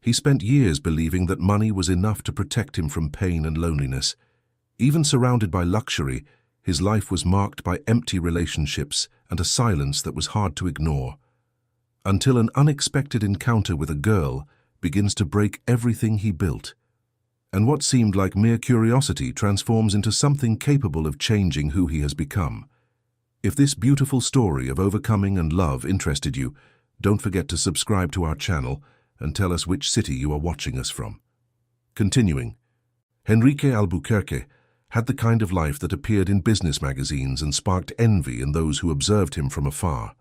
He spent years believing that money was enough to protect him from pain and loneliness. Even surrounded by luxury, his life was marked by empty relationships and a silence that was hard to ignore. Until an unexpected encounter with a girl begins to break everything he built. And what seemed like mere curiosity transforms into something capable of changing who he has become. If this beautiful story of overcoming and love interested you, don't forget to subscribe to our channel and tell us which city you are watching us from. Continuing, Enrique Albuquerque had the kind of life that appeared in business magazines and sparked envy in those who observed him from afar.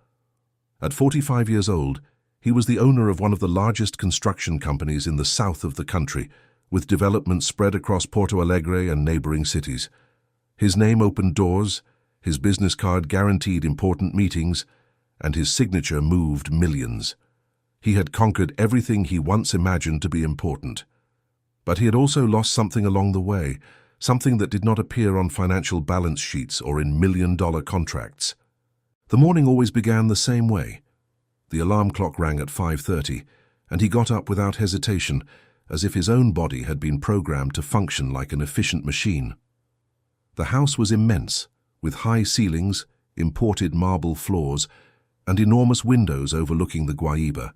At 45 years old, he was the owner of one of the largest construction companies in the south of the country, with development spread across Porto Alegre and neighboring cities. His name opened doors, his business card guaranteed important meetings, and his signature moved millions. He had conquered everything he once imagined to be important. But he had also lost something along the way, something that did not appear on financial balance sheets or in million-dollar contracts. The morning always began the same way. The alarm clock rang at 5:30, and he got up without hesitation, as if his own body had been programmed to function like an efficient machine. The house was immense, with high ceilings, imported marble floors, and enormous windows overlooking the Guaíba.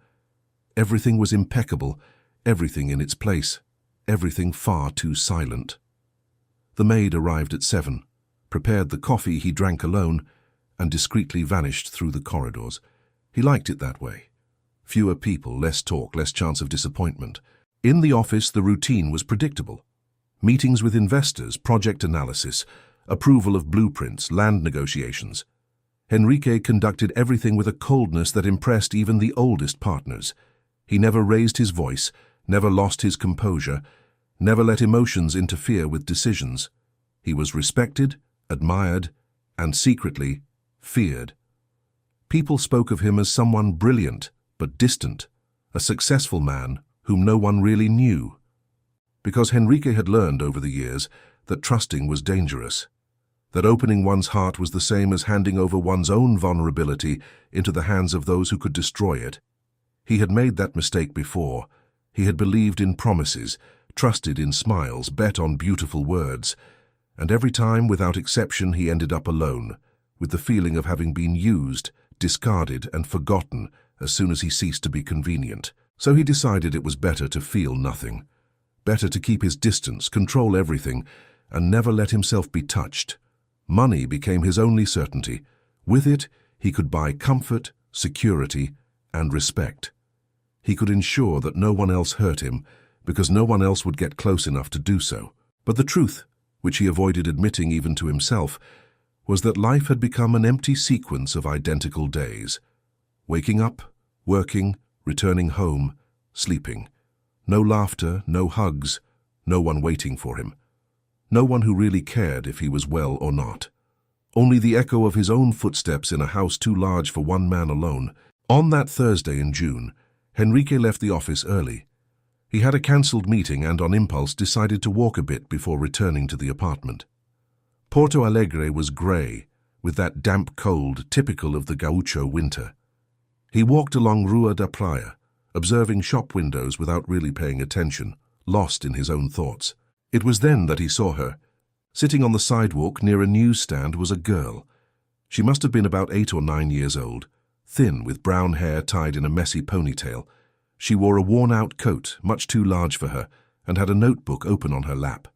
Everything was impeccable, everything in its place, everything far too silent. The maid arrived at 7, prepared the coffee he drank alone, and discreetly vanished through the corridors. He liked it that way. Fewer people, less talk, less chance of disappointment. In the office, the routine was predictable. Meetings with investors, project analysis, approval of blueprints, land negotiations. Enrique conducted everything with a coldness that impressed even the oldest partners. He never raised his voice, never lost his composure, never let emotions interfere with decisions. He was respected, admired, and secretly feared. People spoke of him as someone brilliant but distant, a successful man whom no one really knew. Because Enrique had learned over the years that trusting was dangerous, that opening one's heart was the same as handing over one's own vulnerability into the hands of those who could destroy it. He had made that mistake before. He had believed in promises, trusted in smiles, bet on beautiful words, and every time, without exception, he ended up alone, with the feeling of having been used, discarded, and forgotten as soon as he ceased to be convenient. So he decided it was better to feel nothing, better to keep his distance, control everything, and never let himself be touched. Money became his only certainty. With it, he could buy comfort, security, and respect. He could ensure that no one else hurt him, because no one else would get close enough to do so. But the truth, which he avoided admitting even to himself, was that life had become an empty sequence of identical days. Waking up, working, returning home, sleeping. No laughter, no hugs, no one waiting for him. No one who really cared if he was well or not. Only the echo of his own footsteps in a house too large for one man alone. On that Thursday in June, Enrique left the office early. He had a cancelled meeting and on impulse decided to walk a bit before returning to the apartment. Porto Alegre was grey, with that damp cold typical of the gaucho winter. He walked along Rua da Praia, observing shop windows without really paying attention, lost in his own thoughts. It was then that he saw her. Sitting on the sidewalk near a newsstand was a girl. She must have been about 8 or 9 years old, thin with brown hair tied in a messy ponytail. She wore a worn-out coat, much too large for her, and had a notebook open on her lap.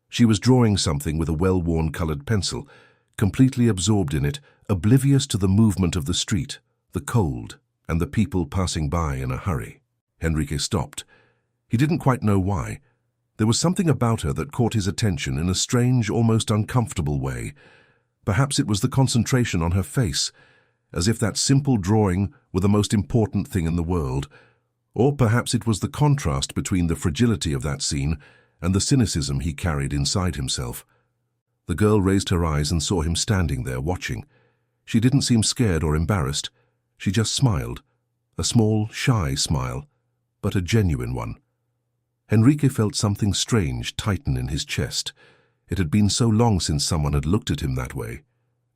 She was drawing something with a well-worn colored pencil, completely absorbed in it, oblivious to the movement of the street, the cold, and the people passing by in a hurry. Enrique stopped. He didn't quite know why. There was something about her that caught his attention in a strange, almost uncomfortable way. Perhaps it was the concentration on her face, as if that simple drawing were the most important thing in the world. Or perhaps it was the contrast between the fragility of that scene and the cynicism he carried inside himself. The girl raised her eyes and saw him standing there watching. She didn't seem scared or embarrassed. She just smiled, a small, shy smile, but a genuine one. Enrique felt something strange tighten in his chest. It had been so long since someone had looked at him that way,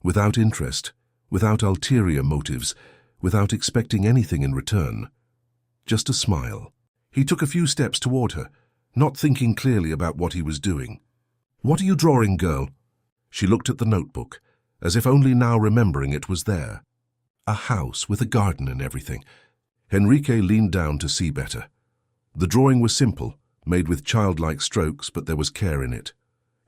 without interest, without ulterior motives, without expecting anything in return. Just a smile. He took a few steps toward her, not thinking clearly about what he was doing. "What are you drawing, girl?" She looked at the notebook, as if only now remembering it was there. A house with a garden and everything. Henrique leaned down to see better. The drawing was simple, made with childlike strokes, but there was care in it.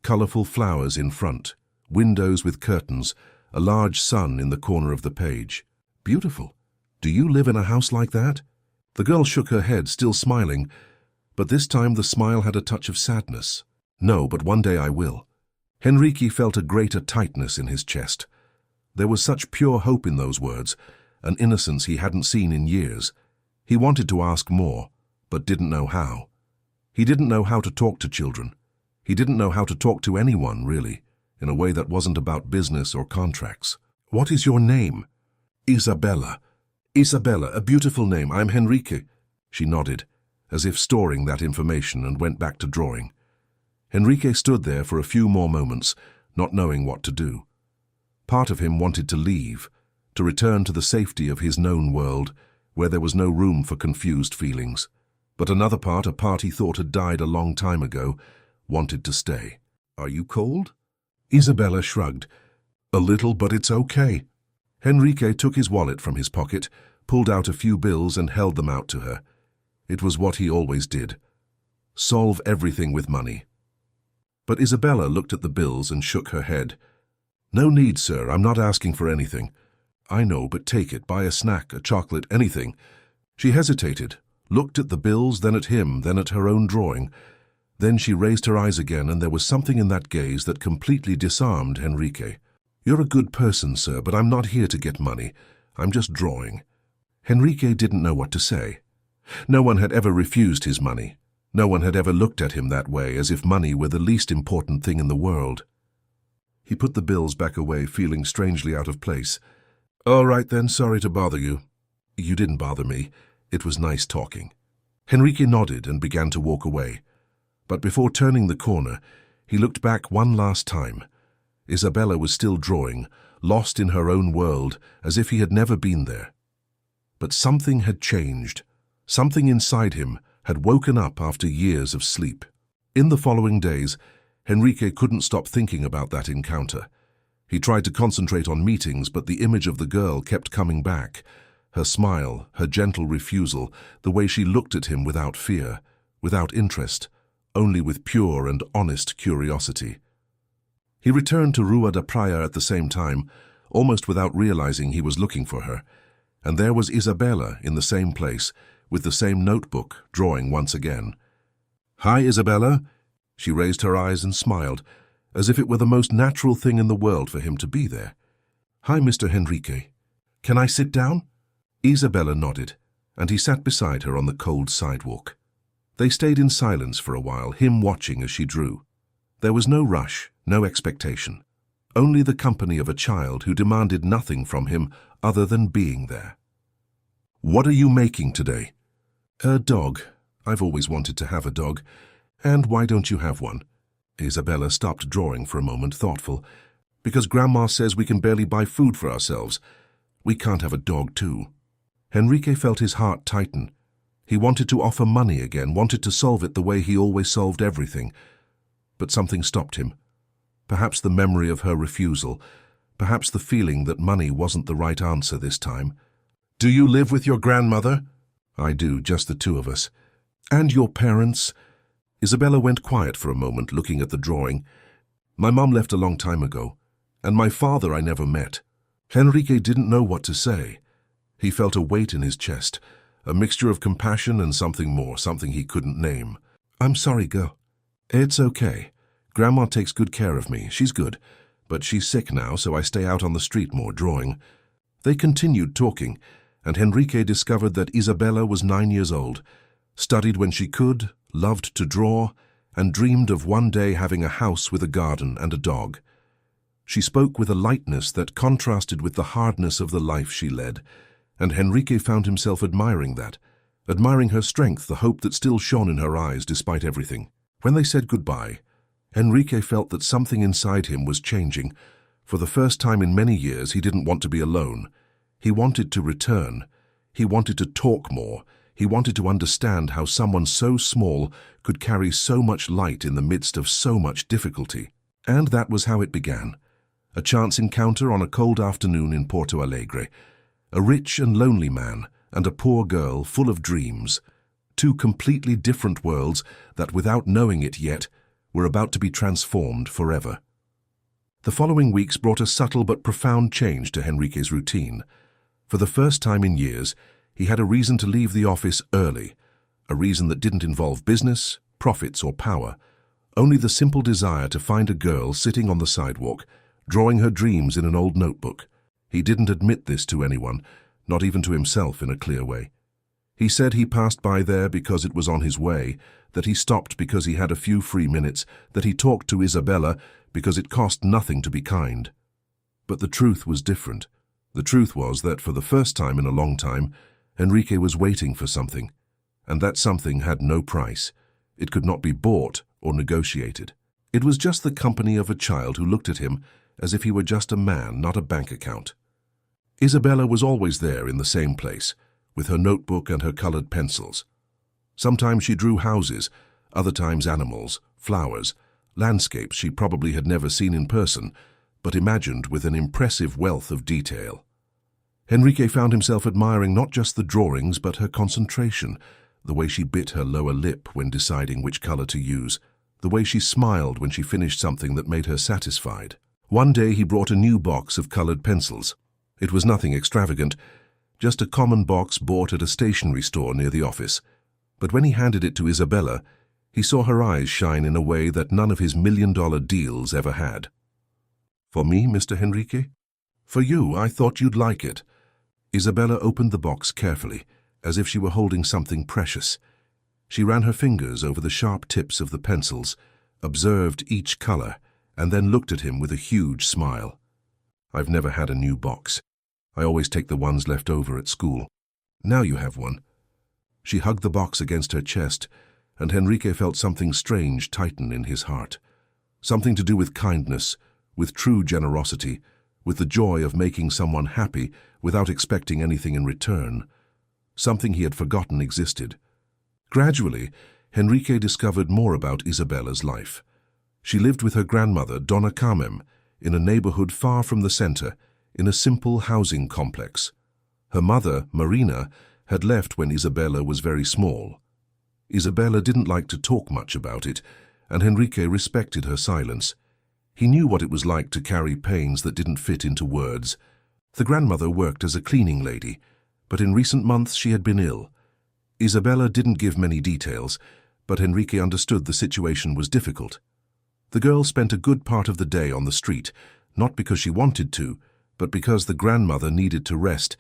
Colourful flowers in front, windows with curtains, a large sun in the corner of the page. Beautiful. Do you live in a house like that? The girl shook her head, still smiling, but this time the smile had a touch of sadness. "No, but one day I will." Henrique felt a greater tightness in his chest. There was such pure hope in those words, an innocence he hadn't seen in years. He wanted to ask more, but didn't know how. He didn't know how to talk to children. He didn't know how to talk to anyone, really, in a way that wasn't about business or contracts. "What is your name?" "Isabella." "Isabella, a beautiful name. I'm Henrique." She nodded, as if storing that information, and went back to drawing. Henrique stood there for a few more moments, not knowing what to do. Part of him wanted to leave, to return to the safety of his known world, where there was no room for confused feelings. But another part, a part he thought had died a long time ago, wanted to stay. "Are you cold?" Isabella shrugged. "A little, but it's okay." Henrique took his wallet from his pocket, pulled out a few bills and held them out to her. It was what he always did. Solve everything with money. But Isabella looked at the bills and shook her head. "No need, sir. I'm not asking for anything." "I know, but take it. Buy a snack, a chocolate, anything." She hesitated, looked at the bills, then at him, then at her own drawing. Then she raised her eyes again, and there was something in that gaze that completely disarmed Henrique. "You're a good person, sir, but I'm not here to get money. I'm just drawing." Henrique didn't know what to say. No one had ever refused his money. No one had ever looked at him that way, as if money were the least important thing in the world. He put the bills back away, feeling strangely out of place. "All right then, sorry to bother you." "You didn't bother me. It was nice talking." Henrique nodded and began to walk away. But before turning the corner, he looked back one last time. Isabella was still drawing, lost in her own world, as if he had never been there. But something had changed. Something inside him had woken up after years of sleep. In the following days, Henrique couldn't stop thinking about that encounter. He tried to concentrate on meetings, but the image of the girl kept coming back. Her smile, her gentle refusal, the way she looked at him without fear, without interest, only with pure and honest curiosity. He returned to Rua da Praia at the same time, almost without realizing he was looking for her, and there was Isabella in the same place, with the same notebook, drawing once again. "Hi, Isabella." She raised her eyes and smiled, as if it were the most natural thing in the world for him to be there. "Hi, Mr. Henrique. Can I sit down?" Isabella nodded, and he sat beside her on the cold sidewalk. They stayed in silence for a while, him watching as she drew. There was no rush, no expectation, only the company of a child who demanded nothing from him other than being there. "What are you making today?" "A dog. I've always wanted to have a dog. And why don't you have one?" Isabella stopped drawing for a moment, thoughtful. "Because Grandma says we can barely buy food for ourselves. We can't have a dog too." Henrique felt his heart tighten. He wanted to offer money again, wanted to solve it the way he always solved everything. But something stopped him. Perhaps the memory of her refusal, perhaps the feeling that money wasn't the right answer this time. "Do you live with your grandmother?" "I do, just the two of us." "And your parents?" Isabella went quiet for a moment, looking at the drawing. "My mom left a long time ago, and my father I never met." Henrique didn't know what to say. He felt a weight in his chest, a mixture of compassion and something more, something he couldn't name. "I'm sorry, girl." "It's okay. Grandma takes good care of me. She's good. But she's sick now, so I stay out on the street more, drawing." They continued talking, and Henrique discovered that Isabella was 9 years old, studied when she could, loved to draw, and dreamed of one day having a house with a garden and a dog. She spoke with a lightness that contrasted with the hardness of the life she led, and Henrique found himself admiring that, admiring her strength, the hope that still shone in her eyes despite everything. When they said goodbye, Henrique felt that something inside him was changing. For the first time in many years, he didn't want to be alone. He wanted to return. He wanted to talk more. He wanted to understand how someone so small could carry so much light in the midst of so much difficulty. And that was how it began. A chance encounter on a cold afternoon in Porto Alegre. A rich and lonely man and a poor girl full of dreams. Two completely different worlds that, without knowing it yet, were about to be transformed forever. The following weeks brought a subtle but profound change to Henrique's routine. For the first time in years, he had a reason to leave the office early, a reason that didn't involve business, profits, or power, only the simple desire to find a girl sitting on the sidewalk, drawing her dreams in an old notebook. He didn't admit this to anyone, not even to himself in a clear way. He said he passed by there because it was on his way, that he stopped because he had a few free minutes, that he talked to Isabella because it cost nothing to be kind. But the truth was different. The truth was that for the first time in a long time, Henrique was waiting for something, and that something had no price. It could not be bought or negotiated. It was just the company of a child who looked at him as if he were just a man, not a bank account. Isabella was always there in the same place, with her notebook and her colored pencils. Sometimes she drew houses, other times animals, flowers, landscapes she probably had never seen in person, but imagined with an impressive wealth of detail. Henrique found himself admiring not just the drawings but her concentration, the way she bit her lower lip when deciding which color to use, the way she smiled when she finished something that made her satisfied. One day he brought a new box of colored pencils. It was nothing extravagant, just a common box bought at a stationery store near the office. But when he handed it to Isabella, he saw her eyes shine in a way that none of his million-dollar deals ever had. "For me, Mr. Henrique?" "For you, I thought you'd like it." Isabella opened the box carefully, as if she were holding something precious. She ran her fingers over the sharp tips of the pencils, observed each color, and then looked at him with a huge smile. "I've never had a new box. I always take the ones left over at school. Now you have one." She hugged the box against her chest, and Henrique felt something strange tighten in his heart. Something to do with kindness, with true generosity, with the joy of making someone happy without expecting anything in return. Something he had forgotten existed. Gradually, Henrique discovered more about Isabella's life. She lived with her grandmother, Donna Carmen, in a neighborhood far from the center, in a simple housing complex. Her mother, Marina, had left when Isabella was very small. Isabella didn't like to talk much about it, and Henrique respected her silence. He knew what it was like to carry pains that didn't fit into words. The grandmother worked as a cleaning lady, but in recent months she had been ill. Isabella didn't give many details, but Henrique understood the situation was difficult. The girl spent a good part of the day on the street, not because she wanted to, but because the grandmother needed to rest,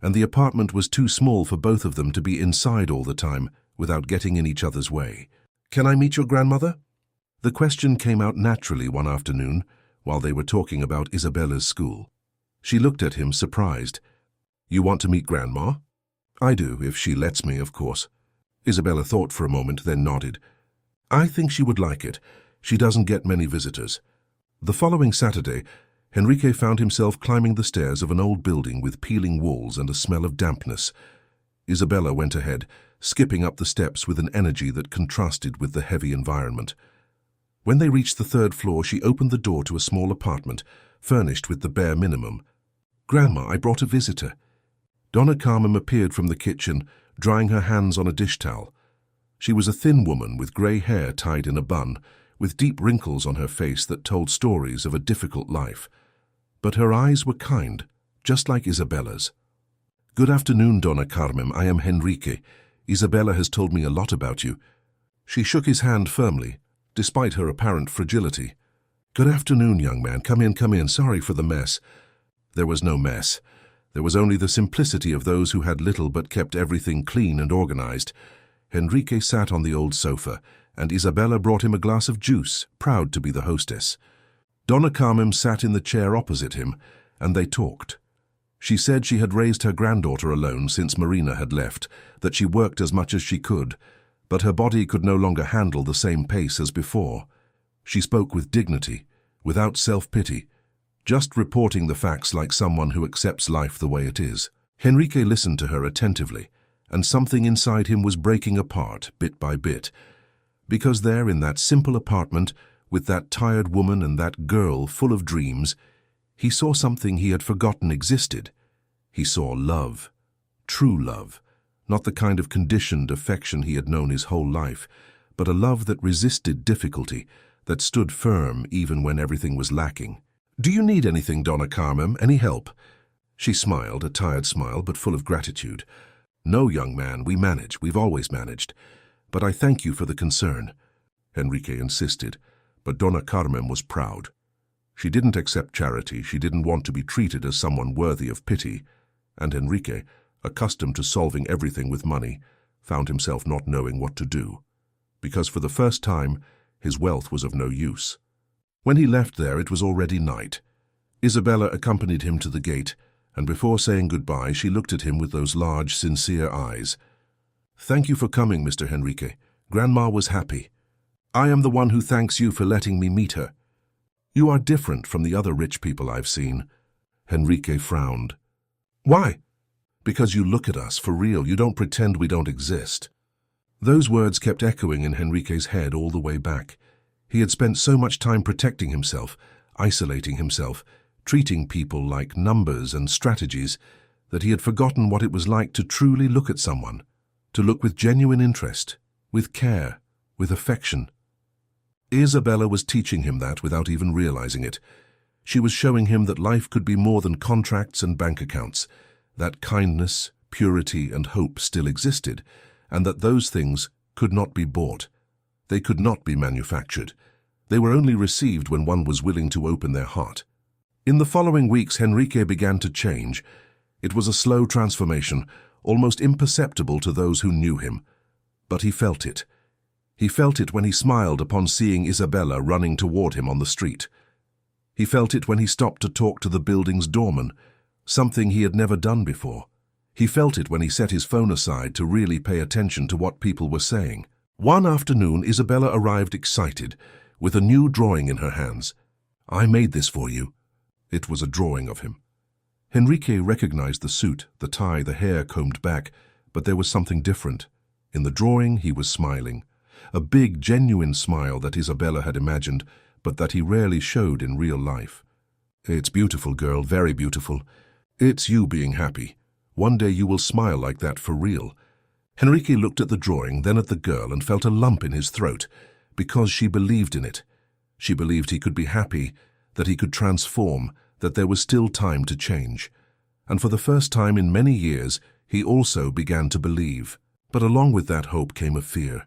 and the apartment was too small for both of them to be inside all the time without getting in each other's way. "Can I meet your grandmother?" The question came out naturally one afternoon while they were talking about Isabella's school. She looked at him, surprised. "You want to meet Grandma?" "I do, if she lets me, of course." Isabella thought for a moment, then nodded. "I think she would like it. She doesn't get many visitors." The following Saturday, Henrique found himself climbing the stairs of an old building with peeling walls and a smell of dampness. Isabella went ahead, skipping up the steps with an energy that contrasted with the heavy environment. When they reached the third floor, she opened the door to a small apartment, furnished with the bare minimum. "Grandma, I brought a visitor." Donna Carmen appeared from the kitchen, drying her hands on a dish towel. She was a thin woman with grey hair tied in a bun, with deep wrinkles on her face that told stories of a difficult life. But her eyes were kind, just like Isabella's. "Good afternoon, Donna Carmen. I am Henrique. Isabella has told me a lot about you." She shook his hand firmly, despite her apparent fragility. "Good afternoon, young man. Come in, come in. Sorry for the mess." There was no mess. There was only the simplicity of those who had little but kept everything clean and organized. Henrique sat on the old sofa, and Isabella brought him a glass of juice, proud to be the hostess. Donna Carmen sat in the chair opposite him, and they talked. She said she had raised her granddaughter alone since Marina had left, that she worked as much as she could, but her body could no longer handle the same pace as before. She spoke with dignity, without self-pity, just reporting the facts like someone who accepts life the way it is. Henrique listened to her attentively, and something inside him was breaking apart bit by bit. Because there in that simple apartment, with that tired woman and that girl full of dreams, he saw something he had forgotten existed. He saw love. True love. Not the kind of conditioned affection he had known his whole life, but a love that resisted difficulty, that stood firm even when everything was lacking. "Do you need anything, Donna Carmen? Any help?" She smiled, a tired smile, but full of gratitude. "No, young man, we manage. We've always managed. But I thank you for the concern," Enrique insisted, but Donna Carmen was proud. She didn't accept charity, she didn't want to be treated as someone worthy of pity, and Enrique, accustomed to solving everything with money, found himself not knowing what to do, because for the first time his wealth was of no use. When he left there, it was already night. Isabella accompanied him to the gate, and before saying goodbye, she looked at him with those large, sincere eyes. "Thank you for coming, Mr. Enrique. Grandma was happy. I am the one who thanks you for letting me meet her. You are different from the other rich people I've seen." Enrique frowned. "Why?" "Because you look at us for real. You don't pretend we don't exist." Those words kept echoing in Enrique's head all the way back. He had spent so much time protecting himself, isolating himself, treating people like numbers and strategies, that he had forgotten what it was like to truly look at someone, to look with genuine interest, with care, with affection. Isabella was teaching him that without even realizing it. She was showing him that life could be more than contracts and bank accounts, that kindness, purity, and hope still existed, and that those things could not be bought. They could not be manufactured. They were only received when one was willing to open their heart. In the following weeks, Enrique began to change. It was a slow transformation, almost imperceptible to those who knew him. But he felt it. He felt it when he smiled upon seeing Isabella running toward him on the street. He felt it when he stopped to talk to the building's doorman, something he had never done before. He felt it when he set his phone aside to really pay attention to what people were saying. One afternoon, Isabella arrived excited, with a new drawing in her hands. "I made this for you." It was a drawing of him. Enrique recognized the suit, the tie, the hair combed back, but there was something different. In the drawing, he was smiling. A big, genuine smile that Isabella had imagined, but that he rarely showed in real life. "It's beautiful, girl, very beautiful. It's you being happy. One day you will smile like that for real." Enrique looked at the drawing, then at the girl, and felt a lump in his throat, because she believed in it. She believed he could be happy, that he could transform, that there was still time to change. And for the first time in many years, he also began to believe. But along with that hope came a fear.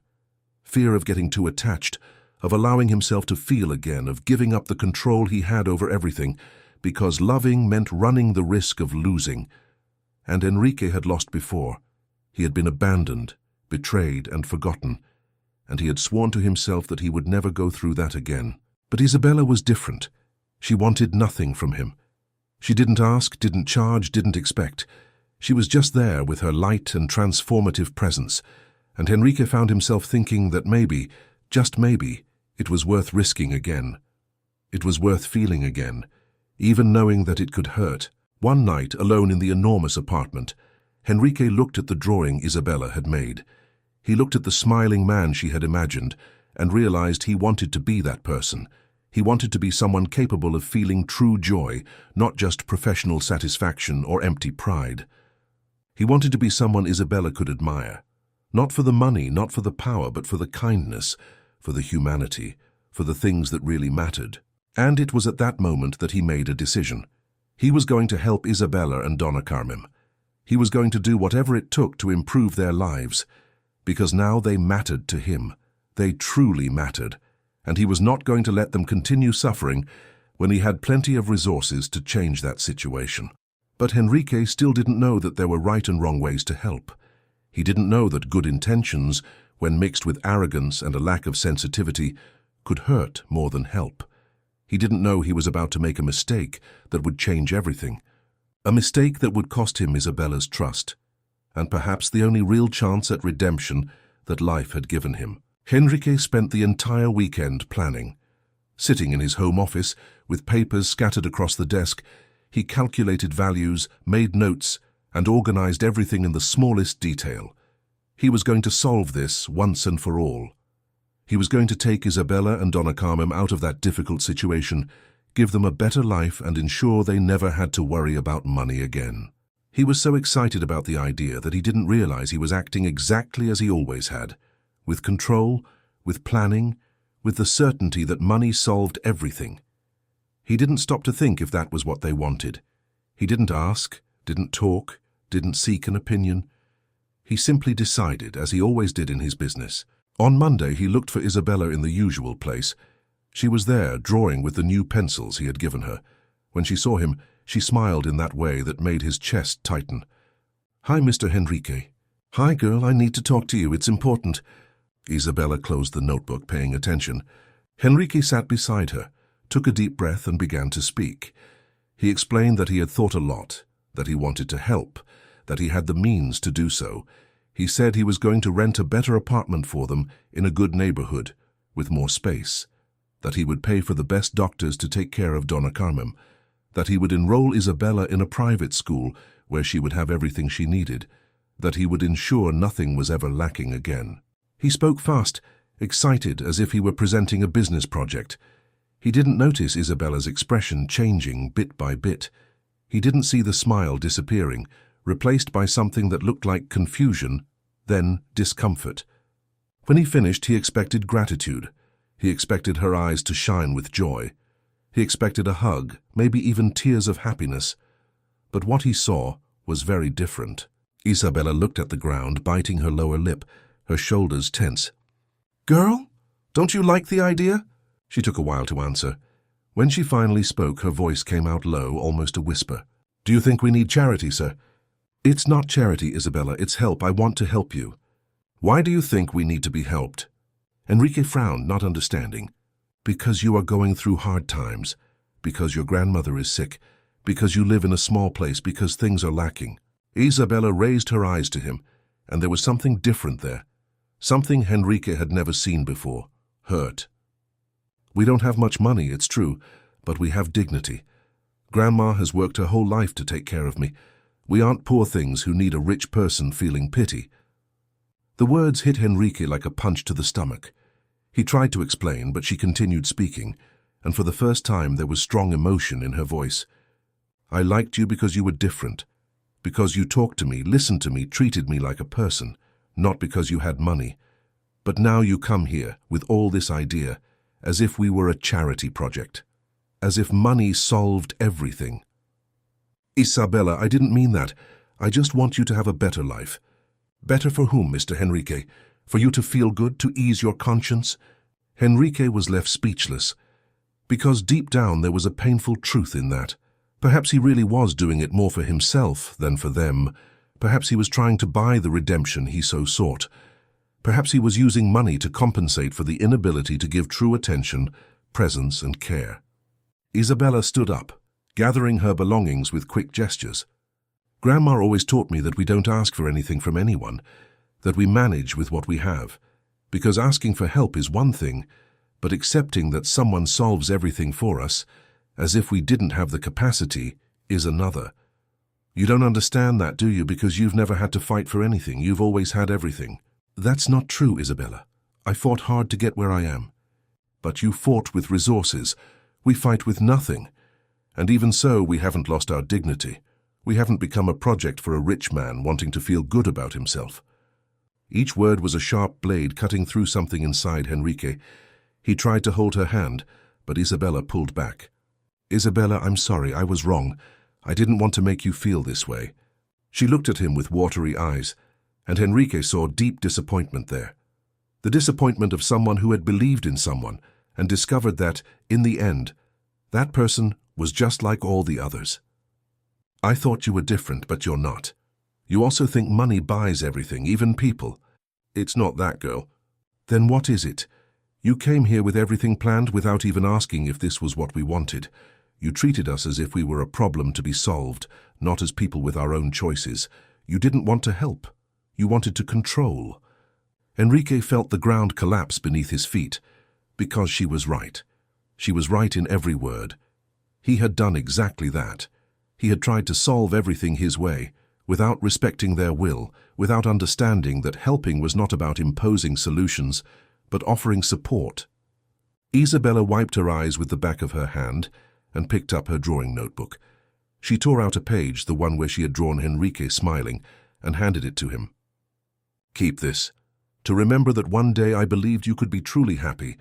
Fear of getting too attached, of allowing himself to feel again, of giving up the control he had over everything, because loving meant running the risk of losing. And Enrique had lost before. He had been abandoned, betrayed, and forgotten, and he had sworn to himself that he would never go through that again. But Isabella was different. She wanted nothing from him. She didn't ask, didn't charge, didn't expect. She was just there with her light and transformative presence, and Enrique found himself thinking that maybe, just maybe, it was worth risking again. It was worth feeling again, even knowing that it could hurt. One night, alone in the enormous apartment, Enrique looked at the drawing Isabella had made. He looked at the smiling man she had imagined and realized he wanted to be that person. He wanted to be someone capable of feeling true joy, not just professional satisfaction or empty pride. He wanted to be someone Isabella could admire, not for the money, not for the power, but for the kindness, for the humanity, for the things that really mattered. And it was at that moment that he made a decision. He was going to help Isabella and Donna Carmen. He was going to do whatever it took to improve their lives, because now they mattered to him. They truly mattered, and he was not going to let them continue suffering when he had plenty of resources to change that situation. But Enrique still didn't know that there were right and wrong ways to help. He didn't know that good intentions, when mixed with arrogance and a lack of sensitivity, could hurt more than help. He didn't know he was about to make a mistake that would change everything. A mistake that would cost him Isabella's trust, and perhaps the only real chance at redemption that life had given him. Enrique spent the entire weekend planning. Sitting in his home office, with papers scattered across the desk, he calculated values, made notes, and organized everything in the smallest detail. He was going to solve this once and for all. He was going to take Isabella and Donna Carmen out of that difficult situation, give them a better life, and ensure they never had to worry about money again. He was so excited about the idea that he didn't realize he was acting exactly as he always had, with control, with planning, with the certainty that money solved everything. He didn't stop to think if that was what they wanted. He didn't ask, didn't talk, didn't seek an opinion. He simply decided, as he always did in his business. On Monday, he looked for Isabella in the usual place. She was there, drawing with the new pencils he had given her. When she saw him, she smiled in that way that made his chest tighten. "Hi, Mr. Henrique." "Hi, girl, I need to talk to you. It's important." Isabella closed the notebook, paying attention. Henrique sat beside her, took a deep breath, and began to speak. He explained that he had thought a lot, that he wanted to help, that he had the means to do so. He said he was going to rent a better apartment for them in a good neighborhood, with more space, that he would pay for the best doctors to take care of Donna Carmen, that he would enroll Isabella in a private school where she would have everything she needed, that he would ensure nothing was ever lacking again. He spoke fast, excited, as if he were presenting a business project. He didn't notice Isabella's expression changing bit by bit. He didn't see the smile disappearing, replaced by something that looked like confusion, then discomfort. When he finished, he expected gratitude. He expected her eyes to shine with joy. He expected a hug, maybe even tears of happiness. But what he saw was very different. Isabella looked at the ground, biting her lower lip, her shoulders tense. "Girl, don't you like the idea?" She took a while to answer. When she finally spoke, her voice came out low, almost a whisper. "Do you think we need charity, sir?" "It's not charity, Isabella. It's help. I want to help you." "Why do you think we need to be helped?" Enrique frowned, not understanding. "Because you are going through hard times. Because your grandmother is sick. Because you live in a small place. Because things are lacking." Isabella raised her eyes to him, and there was something different there. Something Enrique had never seen before. Hurt. "We don't have much money, it's true, but we have dignity. Grandma has worked her whole life to take care of me. We aren't poor things who need a rich person feeling pity." The words hit Enrique like a punch to the stomach. He tried to explain, but she continued speaking, and for the first time there was strong emotion in her voice. "I liked you because you were different, because you talked to me, listened to me, treated me like a person, not because you had money. But now you come here with all this idea, as if we were a charity project, as if money solved everything." "Isabella, I didn't mean that. I just want you to have a better life." "Better for whom, Mr. Henrique? For you to feel good, to ease your conscience?" Henrique was left speechless, because deep down there was a painful truth in that. Perhaps he really was doing it more for himself than for them. Perhaps he was trying to buy the redemption he so sought. Perhaps he was using money to compensate for the inability to give true attention, presence, and care. Isabella stood up, gathering her belongings with quick gestures. "Grandma always taught me that we don't ask for anything from anyone, that we manage with what we have, because asking for help is one thing, but accepting that someone solves everything for us, as if we didn't have the capacity, is another. You don't understand that, do you, because you've never had to fight for anything, you've always had everything." "That's not true, Isabella. I fought hard to get where I am. But you fought with resources. We fight with nothing. And even so, we haven't lost our dignity. We haven't become a project for a rich man wanting to feel good about himself." Each word was a sharp blade cutting through something inside Henrique. He tried to hold her hand, but Isabella pulled back. "Isabella, I'm sorry, I was wrong. I didn't want to make you feel this way." She looked at him with watery eyes, and Henrique saw deep disappointment there. The disappointment of someone who had believed in someone and discovered that, in the end, that person was just like all the others. "I thought you were different, but you're not. You also think money buys everything, even people." "It's not that, girl." "Then what is it? You came here with everything planned without even asking if this was what we wanted. You treated us as if we were a problem to be solved, not as people with our own choices. You didn't want to help. You wanted to control." Enrique felt the ground collapse beneath his feet, because she was right. She was right in every word. He had done exactly that. He had tried to solve everything his way, without respecting their will, without understanding that helping was not about imposing solutions, but offering support. Isabella wiped her eyes with the back of her hand and picked up her drawing notebook. She tore out a page, the one where she had drawn Henrique smiling, and handed it to him. "Keep this, to remember that one day I believed you could be truly happy,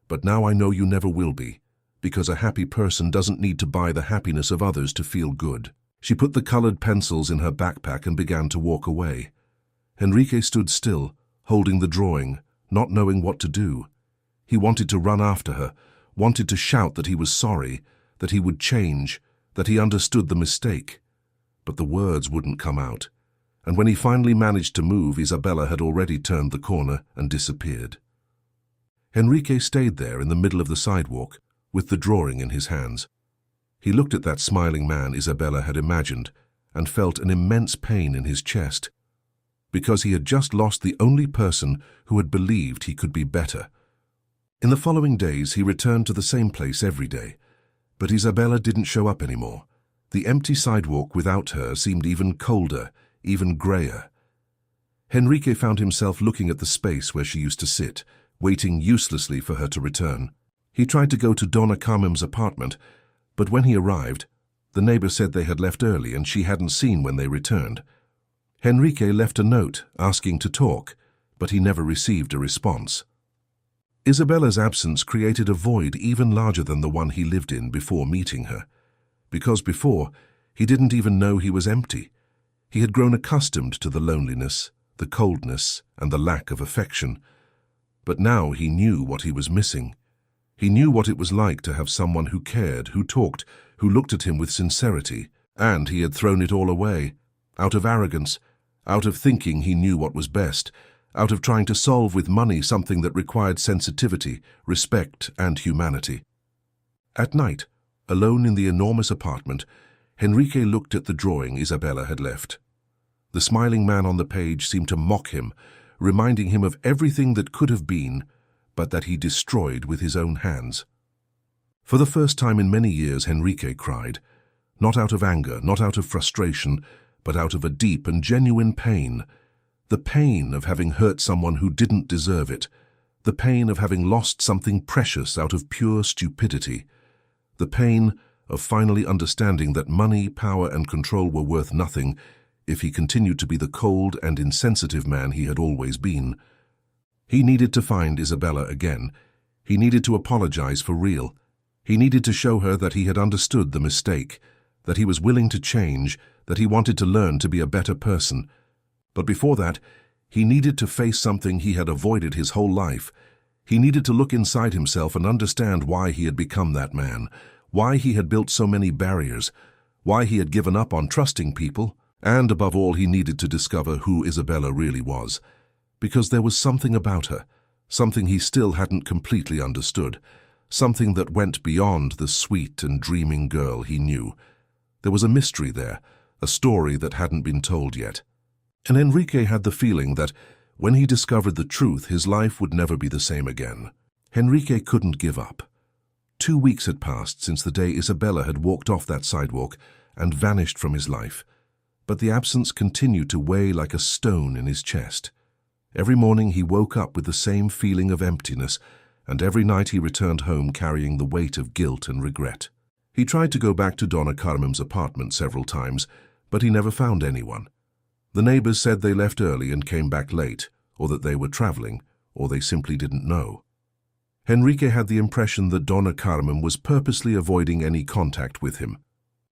but now I know you never will be, because a happy person doesn't need to buy the happiness of others to feel good." She put the colored pencils in her backpack and began to walk away. Henrique stood still, holding the drawing, not knowing what to do. He wanted to run after her, wanted to shout that he was sorry, that he would change, that he understood the mistake. But the words wouldn't come out, and when he finally managed to move, Isabella had already turned the corner and disappeared. Henrique stayed there in the middle of the sidewalk, with the drawing in his hands. He looked at that smiling man Isabella had imagined and felt an immense pain in his chest, because he had just lost the only person who had believed he could be better. In the following days, he returned to the same place every day, but Isabella didn't show up anymore. The empty sidewalk without her seemed even colder, even grayer. Henrique found himself looking at the space where she used to sit, waiting uselessly for her to return. He tried to go to Donna Carmen's apartment, but when he arrived, the neighbor said they had left early and she hadn't seen when they returned. Henrique left a note asking to talk, but he never received a response. Isabella's absence created a void even larger than the one he lived in before meeting her, because before, he didn't even know he was empty. He had grown accustomed to the loneliness, the coldness, and the lack of affection. But now he knew what he was missing. He knew what it was like to have someone who cared, who talked, who looked at him with sincerity, and he had thrown it all away, out of arrogance, out of thinking he knew what was best, out of trying to solve with money something that required sensitivity, respect, and humanity. At night, alone in the enormous apartment, Henrique looked at the drawing Isabella had left. The smiling man on the page seemed to mock him, reminding him of everything that could have been, but that he destroyed with his own hands. For the first time in many years, Henrique cried, not out of anger, not out of frustration, but out of a deep and genuine pain. The pain of having hurt someone who didn't deserve it, the pain of having lost something precious out of pure stupidity, the pain of finally understanding that money, power, and control were worth nothing if he continued to be the cold and insensitive man he had always been. He needed to find Isabella again. He needed to apologize for real. He needed to show her that he had understood the mistake, that he was willing to change, that he wanted to learn to be a better person. But before that, he needed to face something he had avoided his whole life. He needed to look inside himself and understand why he had become that man, why he had built so many barriers, why he had given up on trusting people, and above all, he needed to discover who Isabella really was. Because there was something about her, something he still hadn't completely understood, something that went beyond the sweet and dreaming girl he knew. There was a mystery there, a story that hadn't been told yet. And Henrique had the feeling that, when he discovered the truth, his life would never be the same again. Henrique couldn't give up. 2 weeks had passed since the day Isabella had walked off that sidewalk and vanished from his life, but the absence continued to weigh like a stone in his chest. Every morning he woke up with the same feeling of emptiness, and every night he returned home carrying the weight of guilt and regret. He tried to go back to Donna Carmen's apartment several times, but he never found anyone. The neighbors said they left early and came back late, or that they were traveling, or they simply didn't know. Henrique had the impression that Donna Carmen was purposely avoiding any contact with him.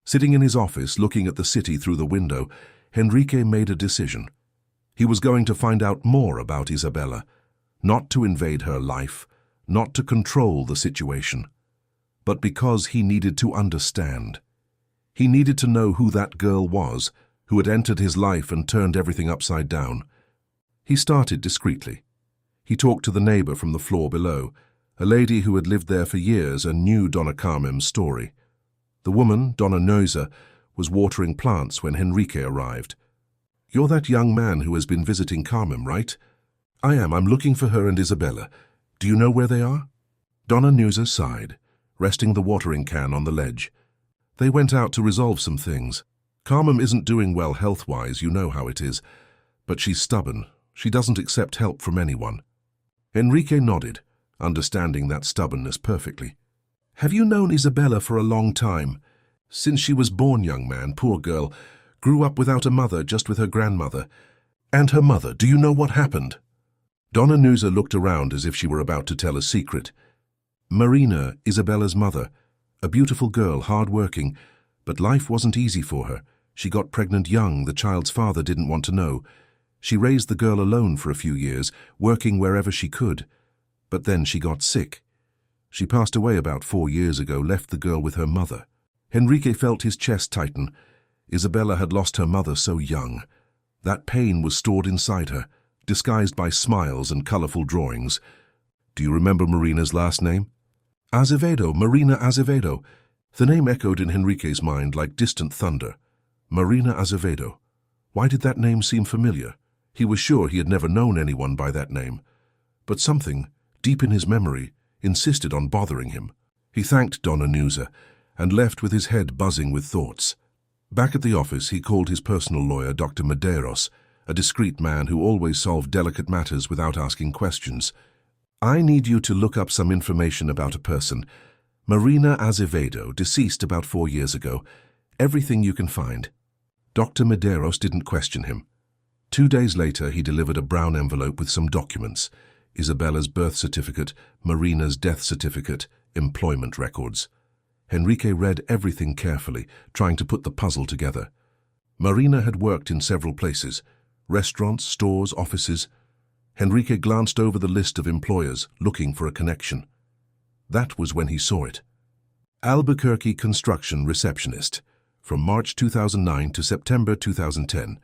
Sitting in his office, looking at the city through the window, Henrique made a decision. He was going to find out more about Isabella, not to invade her life, not to control the situation, but because he needed to understand. He needed to know who that girl was, who had entered his life and turned everything upside down. He started discreetly. He talked to the neighbor from the floor below, a lady who had lived there for years and knew Donna Carmen's story. The woman, Donna Neuza, was watering plants when Henrique arrived. "You're that young man who has been visiting Carmen, right?" "I am. I'm looking for her and Isabella. Do you know where they are?" Donna Neuza sighed, resting the watering can on the ledge. "They went out to resolve some things. Carmen isn't doing well health-wise, you know how it is. But she's stubborn. She doesn't accept help from anyone. Enrique nodded, understanding that stubbornness perfectly. Have you known Isabella for a long time? Since she was born, young man, poor girl. Grew up without a mother, just with her grandmother. And her mother, do you know what happened? Donna Nusa looked around as if she were about to tell a secret. Marina, Isabella's mother. A beautiful girl, hard-working. But life wasn't easy for her. She got pregnant young, the child's father didn't want to know. She raised the girl alone for a few years, working wherever she could. But then she got sick. She passed away about 4 years ago, left the girl with her mother. Enrique felt his chest tighten. Isabella had lost her mother so young. That pain was stored inside her, disguised by smiles and colorful drawings. Do you remember Marina's last name? Azevedo, Marina Azevedo. The name echoed in Enrique's mind like distant thunder. Marina Azevedo. Why did that name seem familiar? He was sure he had never known anyone by that name. But something, deep in his memory, insisted on bothering him. He thanked Donna Nusa and left with his head buzzing with thoughts. Back at the office, he called his personal lawyer, Dr. Medeiros, a discreet man who always solved delicate matters without asking questions. I need you to look up some information about a person. Marina Azevedo, deceased about 4 years ago. Everything you can find. Dr. Medeiros didn't question him. 2 days later, he delivered a brown envelope with some documents. Isabella's birth certificate, Marina's death certificate, employment records. Enrique read everything carefully, trying to put the puzzle together. Marina had worked in several places, restaurants, stores, offices. Enrique glanced over the list of employers, looking for a connection. That was when he saw it. Albuquerque construction receptionist, from March 2009 to September 2010.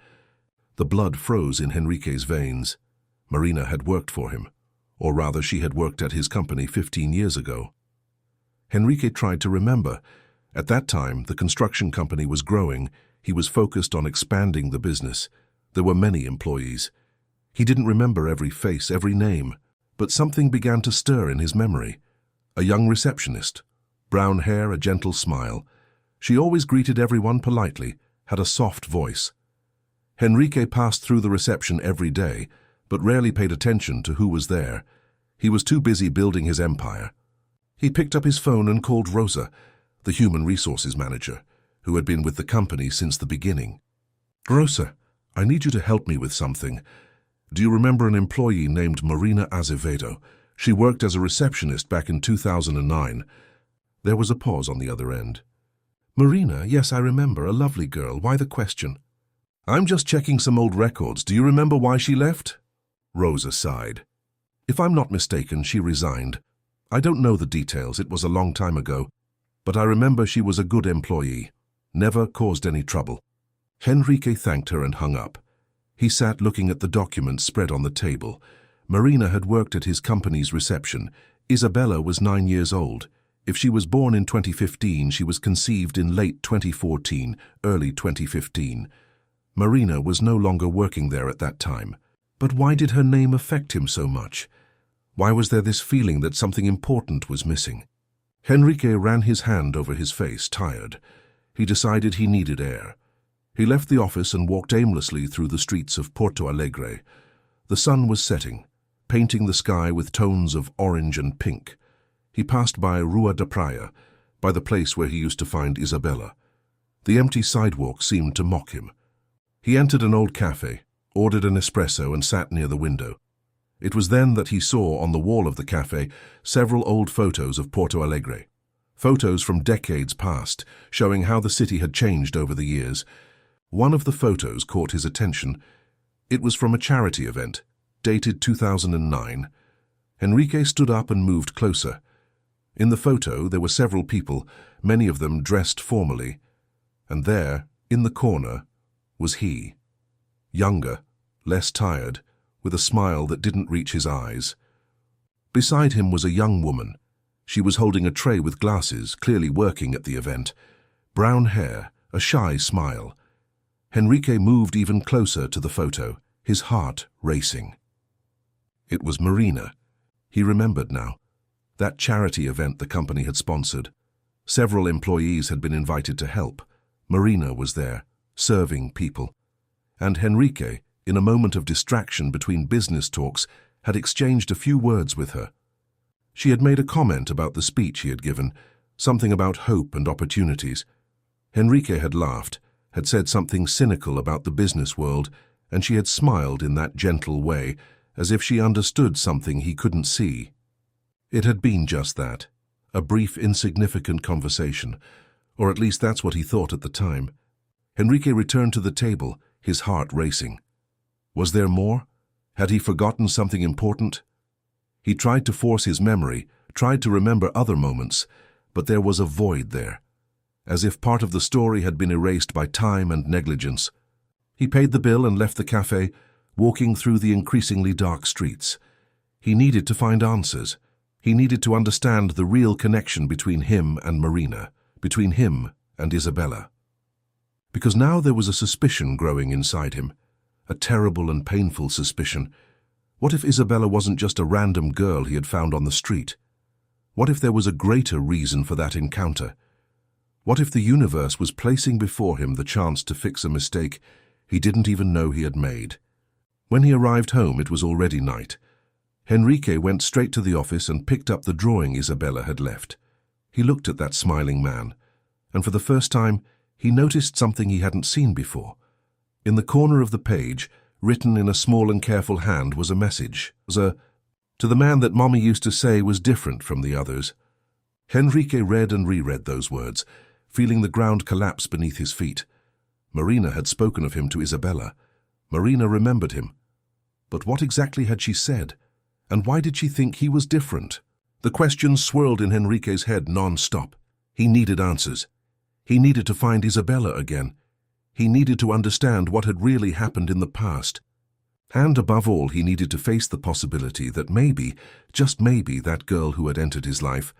The blood froze in Enrique's veins. Marina had worked for him, or rather she had worked at his company 15 years ago. Enrique tried to remember. At that time, the construction company was growing. He was focused on expanding the business. There were many employees. He didn't remember every face, every name, but something began to stir in his memory. A young receptionist, brown hair, a gentle smile. She always greeted everyone politely, had a soft voice. Enrique passed through the reception every day, but rarely paid attention to who was there. He was too busy building his empire. He picked up his phone and called Rosa, the human resources manager, who had been with the company since the beginning. Rosa, I need you to help me with something. Do you remember an employee named Marina Azevedo? She worked as a receptionist back in 2009. There was a pause on the other end. Marina, yes, I remember, a lovely girl. Why the question? I'm just checking some old records. Do you remember why she left? Rosa sighed. If I'm not mistaken, she resigned. I don't know the details, it was a long time ago, but I remember she was a good employee, never caused any trouble. Enrique thanked her and hung up. He sat looking at the documents spread on the table. Marina had worked at his company's reception. Isabella was 9 years old. If she was born in 2015, she was conceived in late 2014, early 2015. Marina was no longer working there at that time. But why did her name affect him so much? Why was there this feeling that something important was missing? Enrique ran his hand over his face, tired. He decided he needed air. He left the office and walked aimlessly through the streets of Porto Alegre. The sun was setting, painting the sky with tones of orange and pink. He passed by Rua da Praia, by the place where he used to find Isabella. The empty sidewalk seemed to mock him. He entered an old cafe, ordered an espresso and sat near the window. It was then that he saw on the wall of the cafe several old photos of Porto Alegre. Photos from decades past, showing how the city had changed over the years. One of the photos caught his attention. It was from a charity event, dated 2009. Enrique stood up and moved closer. In the photo, there were several people, many of them dressed formally. And there, in the corner, was he. Younger, less tired, with a smile that didn't reach his eyes. Beside him was a young woman. She was holding a tray with glasses, clearly working at the event. Brown hair, a shy smile. Enrique moved even closer to the photo, his heart racing. It was Marina. He remembered now. That charity event the company had sponsored. Several employees had been invited to help. Marina was there, serving people. And Henrique, in a moment of distraction between business talks, had exchanged a few words with her. She had made a comment about the speech he had given, something about hope and opportunities. Henrique had laughed, had said something cynical about the business world, and she had smiled in that gentle way, as if she understood something he couldn't see. It had been just that, a brief, insignificant conversation, or at least that's what he thought at the time. Henrique returned to the table, his heart racing. Was there more? Had he forgotten something important? He tried to force his memory, tried to remember other moments, but there was a void there, as if part of the story had been erased by time and negligence. He paid the bill and left the cafe, walking through the increasingly dark streets. He needed to find answers. He needed to understand the real connection between him and Marina, between him and Isabella. Because now there was a suspicion growing inside him, a terrible and painful suspicion. What if Isabella wasn't just a random girl he had found on the street? What if there was a greater reason for that encounter? What if the universe was placing before him the chance to fix a mistake he didn't even know he had made? When he arrived home, it was already night. Henrique went straight to the office and picked up the drawing Isabella had left. He looked at that smiling man, and for the first time, he noticed something he hadn't seen before. In the corner of the page, written in a small and careful hand, was a message. To the man that Mommy used to say was different from the others. Henrique read and reread those words, feeling the ground collapse beneath his feet. Marina had spoken of him to Isabella. Marina remembered him. But what exactly had she said? And why did she think he was different? The questions swirled in Henrique's head non-stop. He needed answers. He needed to find Isabella again. He needed to understand what had really happened in the past. And above all, he needed to face the possibility that maybe, just maybe, that girl who had entered his life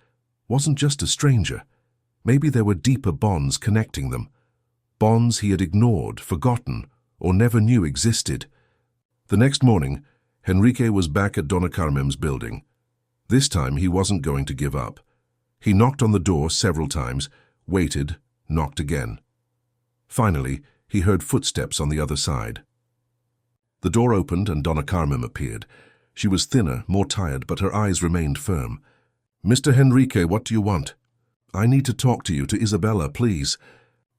wasn't just a stranger. Maybe there were deeper bonds connecting them. Bonds he had ignored, forgotten, or never knew existed. The next morning, Henrique was back at Donna Carmen's building. This time he wasn't going to give up. He knocked on the door several times, waited, knocked again. Finally, he heard footsteps on the other side. The door opened and Donna Carmen appeared. She was thinner, more tired, but her eyes remained firm. "Mr. Henrique, what do you want?" "I need to talk to you, to Isabella, please."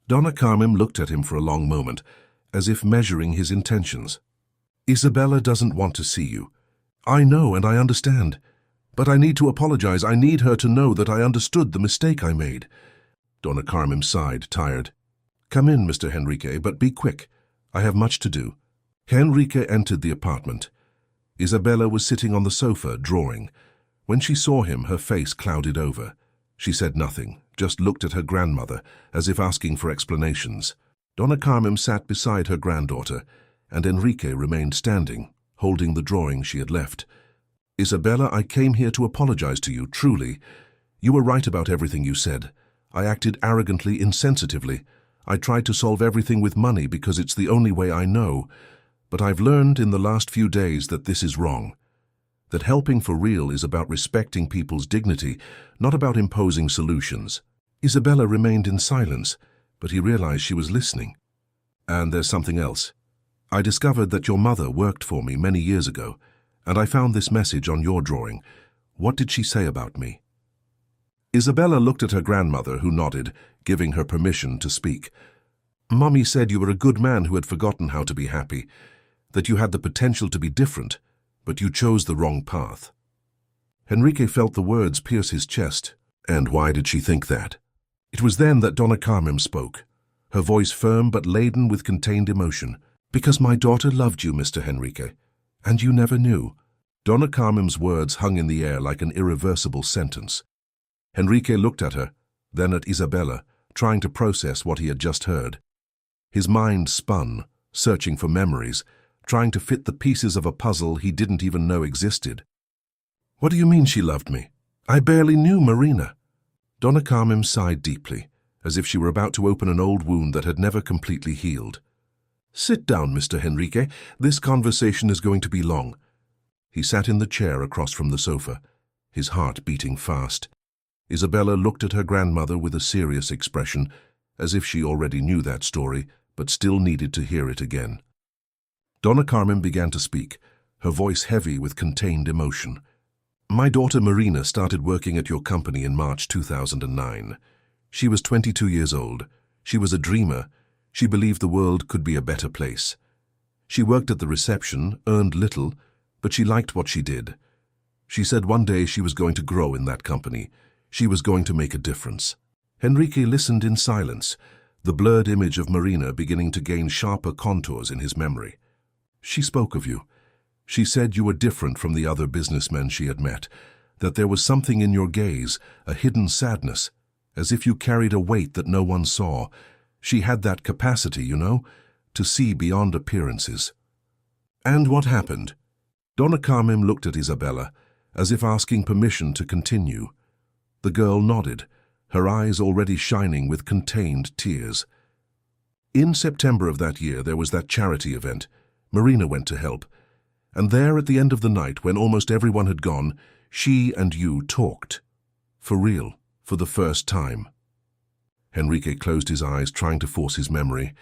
Donna Carmen looked at him for a long moment, as if measuring his intentions. "Isabella doesn't want to see you. I know and I understand. But I need to apologize. I need her to know that I understood the mistake I made." Donna Carmen sighed, tired. "Come in, Mr. Henrique, but be quick. I have much to do." Henrique entered the apartment. Isabella was sitting on the sofa, drawing. When she saw him, her face clouded over. She said nothing, just looked at her grandmother, as if asking for explanations. Donna Carmen sat beside her granddaughter, and Henrique remained standing, holding the drawing she had left. "Isabella, I came here to apologize to you, truly. You were right about everything you said. I acted arrogantly, insensitively. I tried to solve everything with money because it's the only way I know. But I've learned in the last few days that this is wrong. That helping for real is about respecting people's dignity, not about imposing solutions." Isabella remained in silence, but he realized she was listening. "And there's something else. I discovered that your mother worked for me many years ago, and I found this message on your drawing. What did she say about me?" Isabella looked at her grandmother, who nodded, giving her permission to speak. "Mommy said you were a good man who had forgotten how to be happy, that you had the potential to be different, but you chose the wrong path." Henrique felt the words pierce his chest. And why did she think that? It was then that Donna Carmen spoke, her voice firm but laden with contained emotion. "Because my daughter loved you, Mr. Henrique, and you never knew." Donna Carmen's words hung in the air like an irreversible sentence. Henrique looked at her, then at Isabella, trying to process what he had just heard. His mind spun, searching for memories, trying to fit the pieces of a puzzle he didn't even know existed. "What do you mean she loved me? I barely knew Marina." Donna Carmen sighed deeply, as if she were about to open an old wound that had never completely healed. "Sit down, Mr. Henrique. This conversation is going to be long." He sat in the chair across from the sofa, his heart beating fast. Isabella looked at her grandmother with a serious expression, as if she already knew that story, but still needed to hear it again. Donna Carmen began to speak, her voice heavy with contained emotion. My daughter Marina started working at your company in March 2009. She was 22 years old. She was a dreamer. She believed the world could be a better place. She worked at the reception, earned little, but she liked what she did. She said one day she was going to grow in that company. She was going to make a difference. Henrique listened in silence, the blurred image of Marina beginning to gain sharper contours in his memory. She spoke of you. She said you were different from the other businessmen she had met, that there was something in your gaze, a hidden sadness, as if you carried a weight that no one saw. She had that capacity, you know, to see beyond appearances. And what happened? Donna Carmen looked at Isabella, as if asking permission to continue. The girl nodded, her eyes already shining with contained tears. In September of that year, there was that charity event. Marina went to help. And there, at the end of the night, when almost everyone had gone, she and you talked. For real, for the first time. Henrique closed his eyes, trying to force his memory.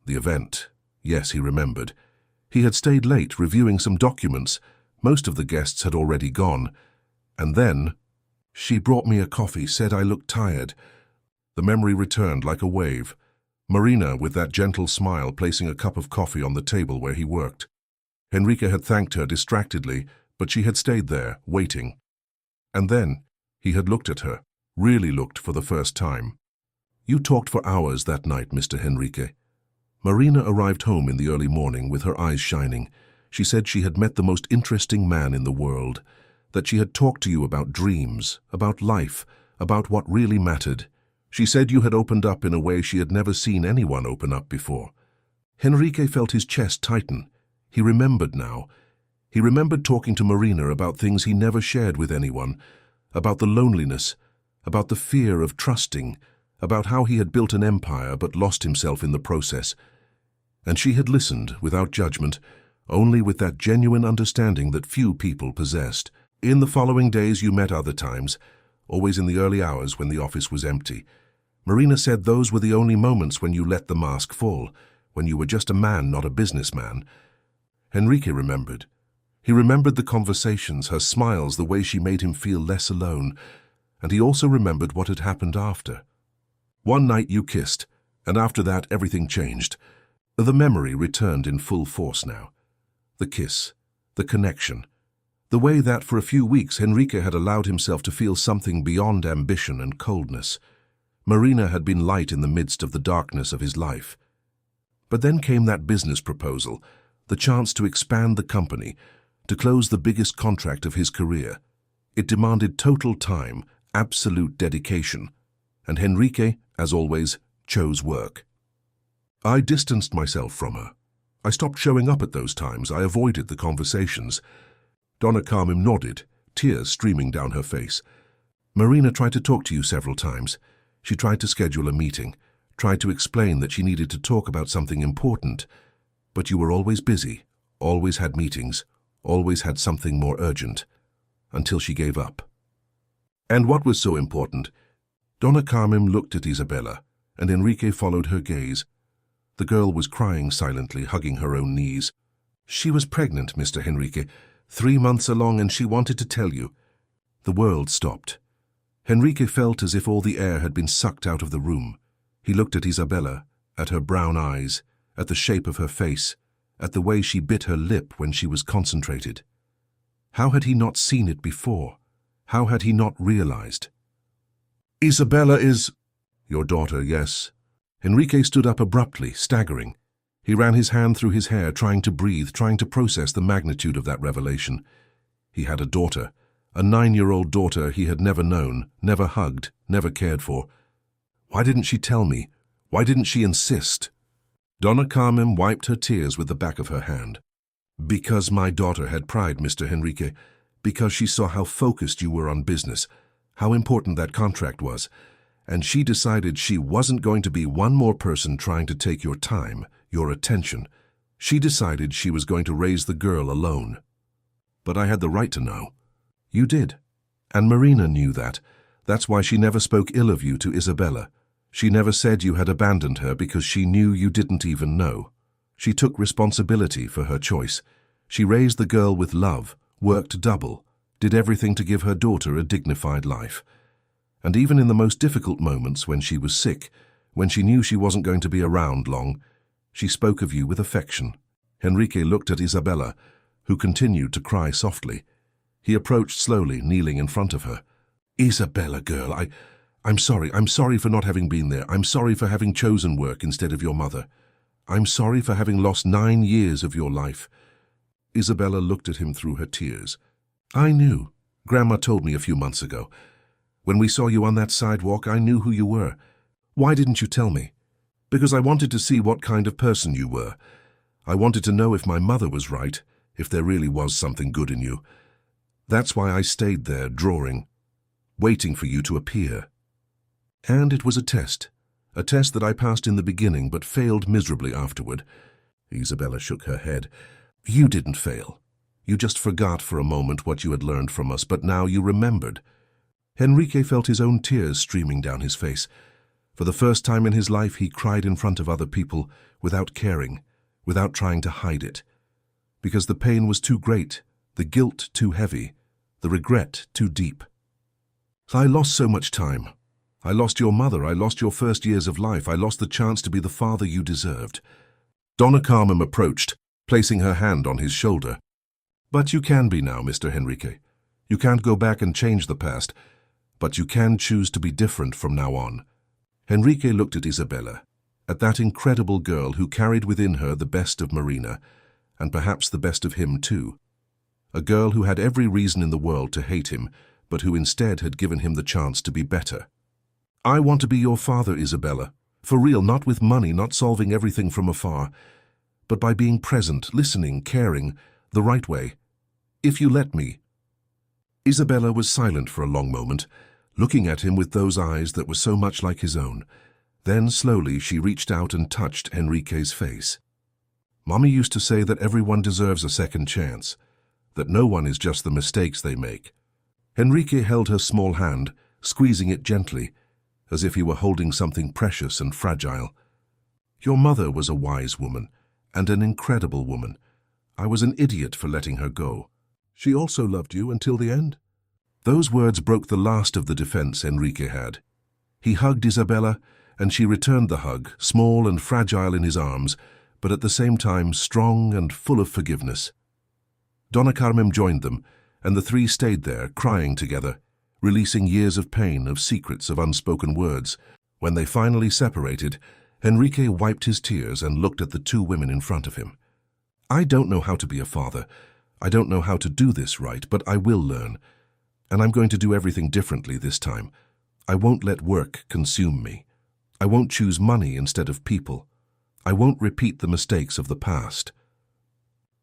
The event. Yes, he remembered. He had stayed late, reviewing some documents. Most of the guests had already gone. And then, she brought me a coffee, said I looked tired. The memory returned like a wave. Marina, with that gentle smile, placing a cup of coffee on the table where he worked. Henrique had thanked her distractedly, but she had stayed there, waiting. And then, he had looked at her, really looked for the first time. You talked for hours that night, Mr. Henrique. Marina arrived home in the early morning with her eyes shining. She said she had met the most interesting man in the world, that she had talked to you about dreams, about life, about what really mattered. She said you had opened up in a way she had never seen anyone open up before. Henrique felt his chest tighten. He remembered now. He remembered talking to Marina about things he never shared with anyone, about the loneliness, about the fear of trusting, about how he had built an empire but lost himself in the process. And she had listened without judgment, only with that genuine understanding that few people possessed. In the following days you met other times, always in the early hours when the office was empty. Marina said those were the only moments when you let the mask fall, when you were just a man, not a businessman. Henrique remembered. He remembered the conversations, her smiles, the way she made him feel less alone, and he also remembered what had happened after. One night you kissed, and after that everything changed. The memory returned in full force now. The kiss, the connection, the way that for a few weeks Henrique had allowed himself to feel something beyond ambition and coldness. Marina had been light in the midst of the darkness of his life. But then came that business proposal, the chance to expand the company, to close the biggest contract of his career. It demanded total time, absolute dedication, and Henrique, as always, chose work. I distanced myself from her. I stopped showing up at those times. I avoided the conversations. Donna Carmen nodded, tears streaming down her face. Marina tried to talk to you several times. She tried to schedule a meeting, tried to explain that she needed to talk about something important, but you were always busy, always had meetings, always had something more urgent, until she gave up. And what was so important? Donna Carmen looked at Isabella, and Henrique followed her gaze. The girl was crying silently, hugging her own knees. She was pregnant, Mr. Henrique, 3 months along, and she wanted to tell you. The world stopped. Henrique felt as if all the air had been sucked out of the room. He looked at Isabella, at her brown eyes, at the shape of her face, at the way she bit her lip when she was concentrated. How had he not seen it before? How had he not realized? Isabella is... Your daughter, yes. Henrique stood up abruptly, staggering. He ran his hand through his hair, trying to breathe, trying to process the magnitude of that revelation. He had a daughter, a 9-year-old daughter he had never known, never hugged, never cared for. Why didn't she tell me? Why didn't she insist? Donna Carmen wiped her tears with the back of her hand. Because my daughter had pride, Mr. Henrique. Because she saw how focused you were on business, how important that contract was. And she decided she wasn't going to be one more person trying to take your time, your attention. She decided she was going to raise the girl alone. But I had the right to know. You did. And Marina knew that. That's why she never spoke ill of you to Isabella. She never said you had abandoned her because she knew you didn't even know. She took responsibility for her choice. She raised the girl with love, worked double, did everything to give her daughter a dignified life. And even in the most difficult moments, when she was sick, when she knew she wasn't going to be around long, she spoke of you with affection. Henrique looked at Isabella, who continued to cry softly. He approached slowly, kneeling in front of her. "Isabella, girl, I'm sorry. I'm sorry for not having been there. I'm sorry for having chosen work instead of your mother. I'm sorry for having lost 9 years of your life." Isabella looked at him through her tears. "I knew. Grandma told me a few months ago. When we saw you on that sidewalk, I knew who you were. Why didn't you tell me? Because I wanted to see what kind of person you were. I wanted to know if my mother was right, if there really was something good in you. That's why I stayed there, drawing, waiting for you to appear. And it was a test that I passed in the beginning but failed miserably afterward." Isabella shook her head. "You didn't fail. You just forgot for a moment what you had learned from us, but now you remembered." Henrique felt his own tears streaming down his face. For the first time in his life, he cried in front of other people, without caring, without trying to hide it. Because the pain was too great, the guilt too heavy, the regret too deep. "I lost so much time. I lost your mother, I lost your first years of life, I lost the chance to be the father you deserved." Donna Carmen approached, placing her hand on his shoulder. "But you can be now, Mr. Henrique. You can't go back and change the past, but you can choose to be different from now on." Henrique looked at Isabella, at that incredible girl who carried within her the best of Marina, and perhaps the best of him too. A girl who had every reason in the world to hate him, but who instead had given him the chance to be better. "I want to be your father, Isabella. For real, not with money, not solving everything from afar, but by being present, listening, caring, the right way. If you let me." Isabella was silent for a long moment, looking at him with those eyes that were so much like his own. Then slowly she reached out and touched Henrique's face. "Mommy used to say that everyone deserves a second chance, that no one is just the mistakes they make." Henrique held her small hand, squeezing it gently, as if he were holding something precious and fragile. "Your mother was a wise woman, and an incredible woman. I was an idiot for letting her go. She also loved you until the end." Those words broke the last of the defense Henrique had. He hugged Isabella, and she returned the hug, small and fragile in his arms, but at the same time strong and full of forgiveness. Donna Carmen joined them, and the three stayed there, crying together, releasing years of pain, of secrets, of unspoken words. When they finally separated, Henrique wiped his tears and looked at the two women in front of him. "I don't know how to be a father. I don't know how to do this right, but I will learn. And I'm going to do everything differently this time. I won't let work consume me. I won't choose money instead of people. I won't repeat the mistakes of the past."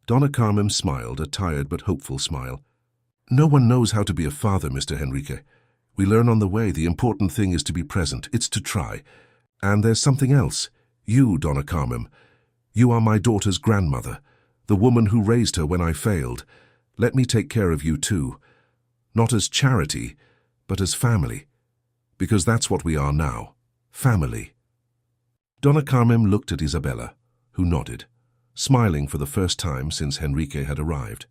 Donna Carmen smiled, a tired but hopeful smile. "No one knows how to be a father, Mr. Henrique. We learn on the way. The important thing is to be present. It's to try. And there's something else. You, Donna Carmen, you are my daughter's grandmother, the woman who raised her when I failed. Let me take care of you too. Not as charity, but as family. Because that's what we are now. Family." Donna Carmen looked at Isabella, who nodded, smiling for the first time since Henrique had arrived.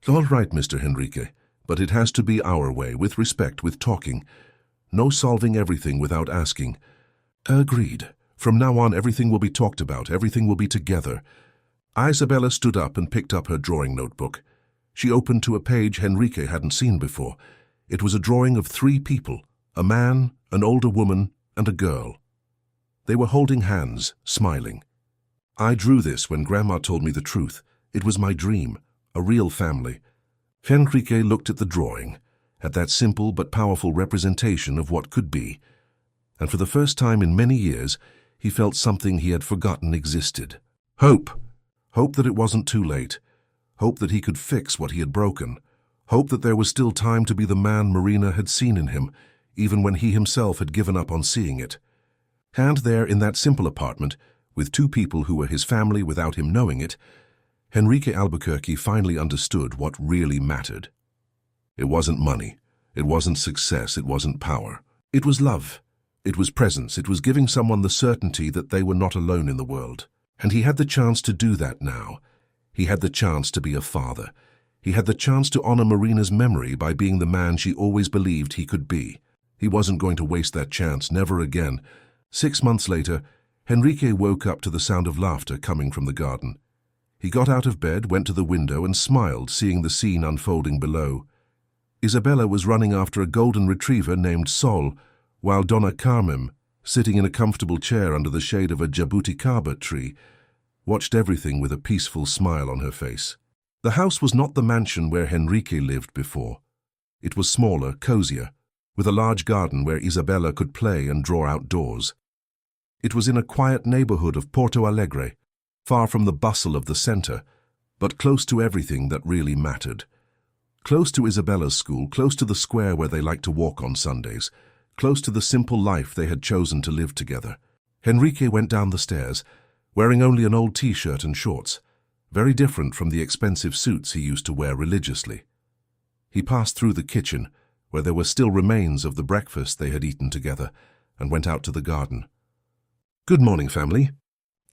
"All right, Mr. Henrique, but it has to be our way, with respect, with talking. No solving everything without asking." "Agreed. From now on, everything will be talked about, everything will be together." Isabella stood up and picked up her drawing notebook. She opened to a page Henrique hadn't seen before. It was a drawing of 3 people, a man, an older woman, and a girl. They were holding hands, smiling. "I drew this when Grandma told me the truth. It was my dream, a real family." Henrique looked at the drawing, at that simple but powerful representation of what could be, and for the first time in many years, he felt something he had forgotten existed. Hope. Hope that it wasn't too late. Hope that he could fix what he had broken. Hope that there was still time to be the man Marina had seen in him, even when he himself had given up on seeing it. And there, in that simple apartment, with 2 people who were his family without him knowing it, Henrique Albuquerque finally understood what really mattered. It wasn't money. It wasn't success. It wasn't power. It was love. It was presence. It was giving someone the certainty that they were not alone in the world. And he had the chance to do that now. He had the chance to be a father. He had the chance to honor Marina's memory by being the man she always believed he could be. He wasn't going to waste that chance, never again. 6 months later, Henrique woke up to the sound of laughter coming from the garden. He got out of bed, went to the window and smiled, seeing the scene unfolding below. Isabella was running after a golden retriever named Sol, while Donna Carmen, sitting in a comfortable chair under the shade of a jabuticaba tree, watched everything with a peaceful smile on her face. The house was not the mansion where Henrique lived before. It was smaller, cozier, with a large garden where Isabella could play and draw outdoors. It was in a quiet neighborhood of Porto Alegre, far from the bustle of the center, but close to everything that really mattered. Close to Isabella's school, close to the square where they liked to walk on Sundays, close to the simple life they had chosen to live together. Henrique went down the stairs, wearing only an old t-shirt and shorts, very different from the expensive suits he used to wear religiously. He passed through the kitchen, where there were still remains of the breakfast they had eaten together, and went out to the garden. "Good morning, family."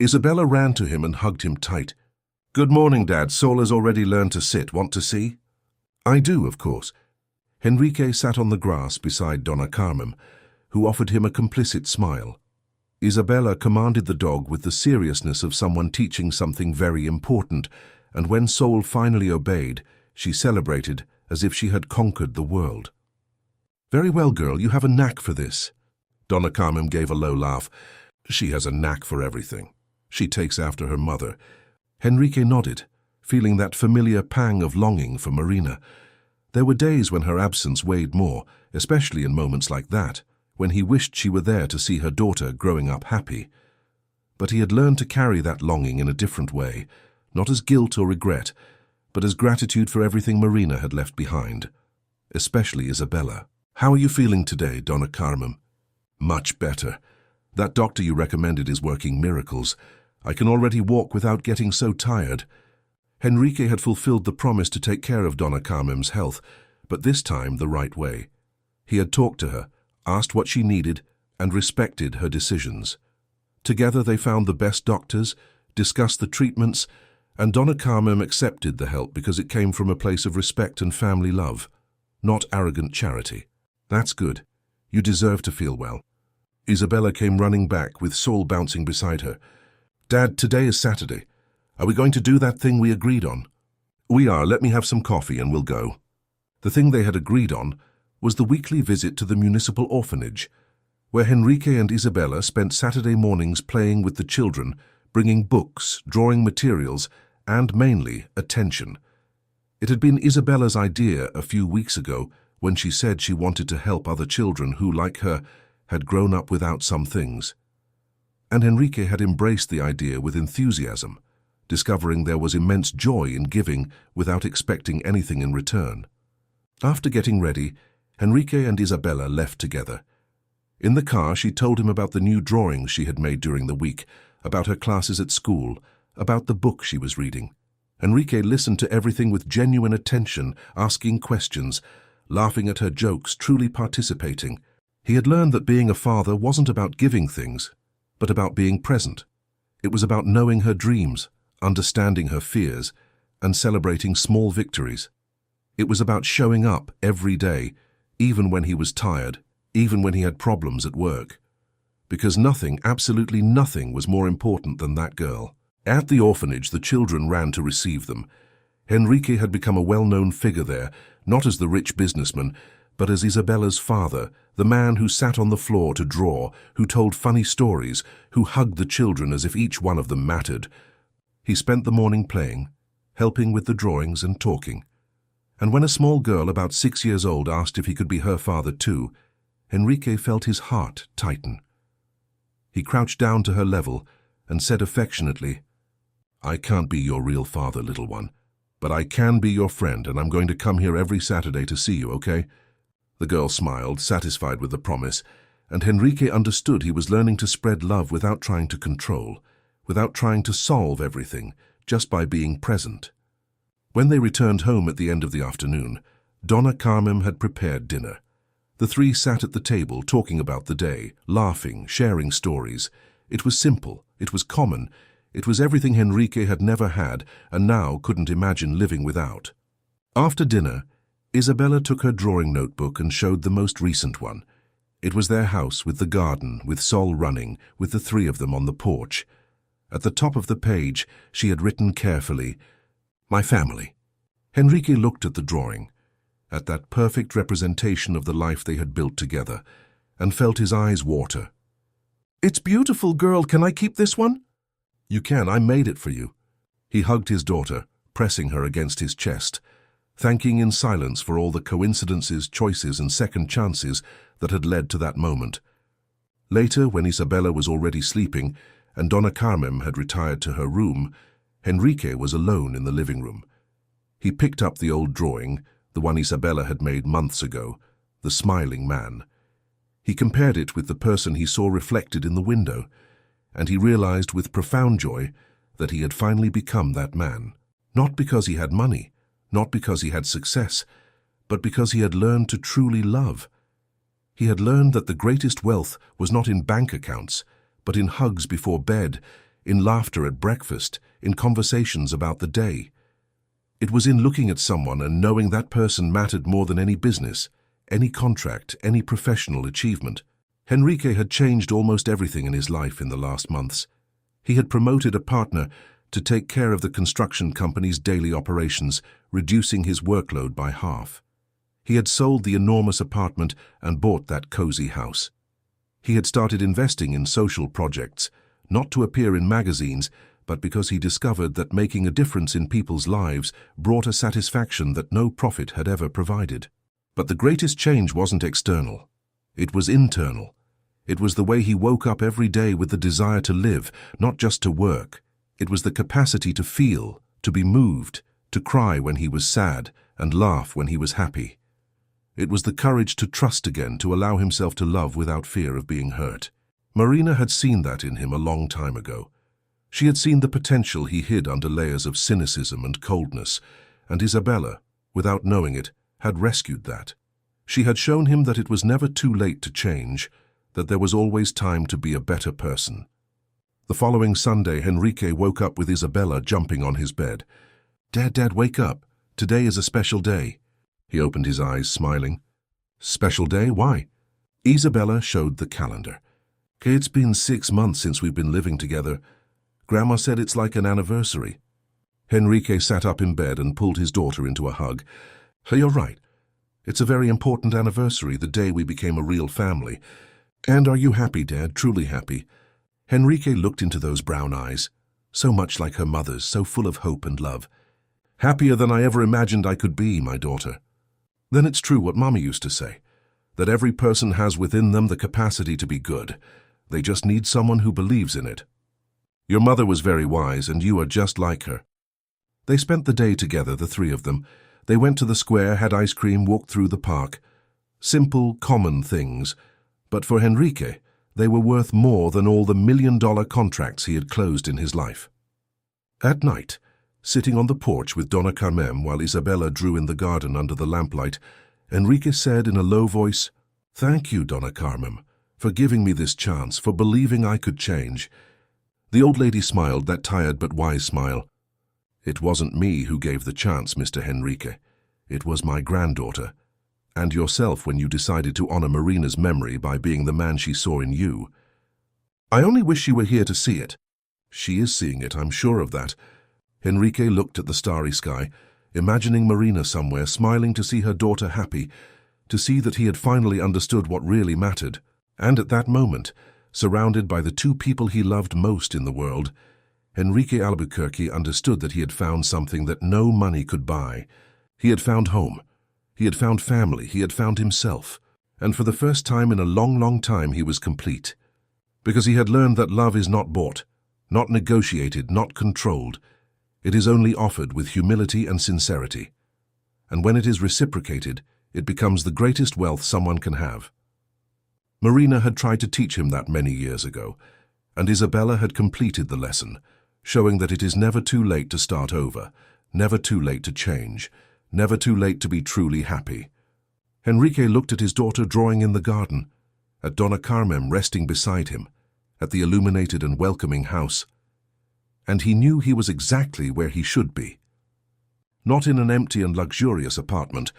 Isabella ran to him and hugged him tight. "Good morning, Dad. Sol has already learned to sit. Want to see?" "I do, of course." Henrique sat on the grass beside Donna Carmen, who offered him a complicit smile. Isabella commanded the dog with the seriousness of someone teaching something very important, and when Sol finally obeyed, she celebrated as if she had conquered the world. "Very well, girl, you have a knack for this." Donna Carmen gave a low laugh. "She has a knack for everything. She takes after her mother." Henrique nodded, feeling that familiar pang of longing for Marina. There were days when her absence weighed more, especially in moments like that, when he wished she were there to see her daughter growing up happy. But he had learned to carry that longing in a different way, not as guilt or regret, but as gratitude for everything Marina had left behind, especially Isabella. "How are you feeling today, Donna Carmen?" "Much better. That doctor you recommended is working miracles. I can already walk without getting so tired." Henrique had fulfilled the promise to take care of Donna Carmen's health, but this time the right way. He had talked to her, asked what she needed, and respected her decisions. Together they found the best doctors, discussed the treatments, and Donna Carmen accepted the help because it came from a place of respect and family love, not arrogant charity. "That's good. You deserve to feel well." Isabella came running back with Sol bouncing beside her. "Dad, today is Saturday. Are we going to do that thing we agreed on?" "We are. Let me have some coffee and we'll go." The thing they had agreed on was the weekly visit to the municipal orphanage, where Henrique and Isabella spent Saturday mornings playing with the children, bringing books, drawing materials, and mainly attention. It had been Isabella's idea a few weeks ago when she said she wanted to help other children who, like her, had grown up without some things. And Henrique had embraced the idea with enthusiasm, discovering there was immense joy in giving without expecting anything in return. After getting ready, Henrique and Isabella left together. In the car, she told him about the new drawings she had made during the week, about her classes at school, about the book she was reading. Henrique listened to everything with genuine attention, asking questions, laughing at her jokes, truly participating. He had learned that being a father wasn't about giving things, but about being present. It was about knowing her dreams, understanding her fears, and celebrating small victories. It was about showing up every day, even when he was tired, even when he had problems at work. Because nothing, absolutely nothing, was more important than that girl. At the orphanage, the children ran to receive them. Henrique had become a well-known figure there, not as the rich businessman, but as Isabella's father, the man who sat on the floor to draw, who told funny stories, who hugged the children as if each one of them mattered. He spent the morning playing, helping with the drawings and talking. And when a small girl about 6 years old asked if he could be her father too, Henrique felt his heart tighten. He crouched down to her level and said affectionately, "I can't be your real father, little one, but I can be your friend, and I'm going to come here every Saturday to see you, okay?" The girl smiled, satisfied with the promise, and Henrique understood he was learning to spread love without trying to control, without trying to solve everything, just by being present. When they returned home at the end of the afternoon, Donna Carmen had prepared dinner. The three sat at the table talking about the day, laughing, sharing stories. It was simple, it was common, it was everything Henrique had never had and now couldn't imagine living without. After dinner, Isabella took her drawing notebook and showed the most recent one. It was their house with the garden, with Sol running, with the three of them on the porch. At the top of the page, she had written carefully, "My family." Henrique looked at the drawing, at that perfect representation of the life they had built together, and felt his eyes water. "It's beautiful, girl. Can I keep this one?" "You can. I made it for you." He hugged his daughter, pressing her against his chest, thanking in silence for all the coincidences, choices, and second chances that had led to that moment. Later, when Isabella was already sleeping and Donna Carmen had retired to her room, Henrique was alone in the living room. He picked up the old drawing, the one Isabella had made months ago, the smiling man. He compared it with the person he saw reflected in the window, and he realized with profound joy that he had finally become that man, not because he had money, not because he had success, but because he had learned to truly love. He had learned that the greatest wealth was not in bank accounts, but in hugs before bed, in laughter at breakfast, in conversations about the day. It was in looking at someone and knowing that person mattered more than any business, any contract, any professional achievement. Henrique had changed almost everything in his life in the last months. He had promoted a partner to take care of the construction company's daily operations, reducing his workload by half. He had sold the enormous apartment and bought that cozy house. He had started investing in social projects, not to appear in magazines, but because he discovered that making a difference in people's lives brought a satisfaction that no profit had ever provided. But the greatest change wasn't external. It was internal. It was the way he woke up every day with the desire to live, not just to work. It was the capacity to feel, to be moved, to cry when he was sad and laugh when he was happy. It was the courage to trust again, to allow himself to love without fear of being hurt. Marina had seen that in him a long time ago. She had seen the potential he hid under layers of cynicism and coldness, and Isabella, without knowing it, had rescued that. She had shown him that it was never too late to change, that there was always time to be a better person. The following Sunday, Henrique woke up with Isabella jumping on his bed. Dad, wake up. Today is a special day." He opened his eyes, smiling. "Special day? Why?" Isabella showed the calendar. "It's been 6 months since we've been living together. Grandma said it's like an anniversary." Henrique sat up in bed and pulled his daughter into a hug. "You're right. It's a very important anniversary, the day we became a real family. And are you happy, Dad? Truly happy?" Henrique looked into those brown eyes, so much like her mother's, so full of hope and love. "Happier than I ever imagined I could be, my daughter." "Then it's true what Mommy used to say, that every person has within them the capacity to be good. They just need someone who believes in it. Your mother was very wise, and you are just like her." They spent the day together, the three of them. They went to the square, had ice cream, walked through the park. Simple, common things, but for Henrique, they were worth more than all the million-dollar contracts he had closed in his life. At night, sitting on the porch with Donna Carmen while Isabella drew in the garden under the lamplight, Enrique said in a low voice, "Thank you, Donna Carmen, for giving me this chance, for believing I could change." The old lady smiled, that tired but wise smile. "It wasn't me who gave the chance, Mr. Henrique. It was my granddaughter, and yourself when you decided to honor Marina's memory by being the man she saw in you. I only wish she were here to see it." "She is seeing it, I'm sure of that." Henrique looked at the starry sky, imagining Marina somewhere, smiling to see her daughter happy, to see that he had finally understood what really mattered. And at that moment, surrounded by the two people he loved most in the world, Enrique Albuquerque understood that he had found something that no money could buy. He had found home. He had found family. He had found himself. And for the first time in a long, long time, he was complete. Because he had learned that love is not bought, not negotiated, not controlled. It is only offered with humility and sincerity. And when it is reciprocated, it becomes the greatest wealth someone can have. Marina had tried to teach him that many years ago, and Isabella had completed the lesson, showing that it is never too late to start over, never too late to change, never too late to be truly happy. Enrique looked at his daughter drawing in the garden, at Donna Carmen resting beside him, at the illuminated and welcoming house, and he knew he was exactly where he should be. Not in an empty and luxurious apartment,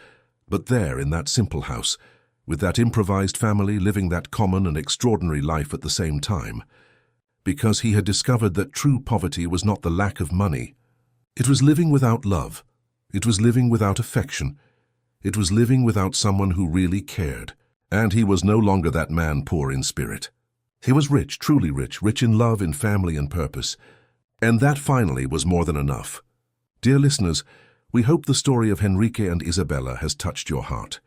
but there in that simple house, with that improvised family living that common and extraordinary life at the same time, because he had discovered that true poverty was not the lack of money. It was living without love. It was living without affection. It was living without someone who really cared. And he was no longer that man poor in spirit. He was rich, truly rich, rich in love, in family and purpose. And that finally was more than enough. Dear listeners, we hope the story of Enrique and Isabella has touched your heart.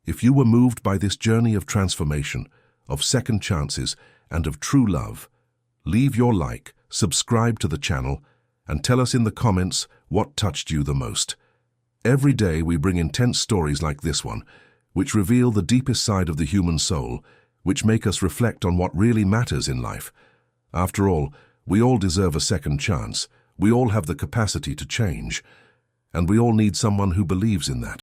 If you were moved by this journey of transformation, of second chances, and of true love, leave your like, subscribe to the channel, and tell us in the comments what touched you the most. Every day we bring intense stories like this one, which reveal the deepest side of the human soul, which make us reflect on what really matters in life. After all, we all deserve a second chance. We all have the capacity to change. And we all need someone who believes in that.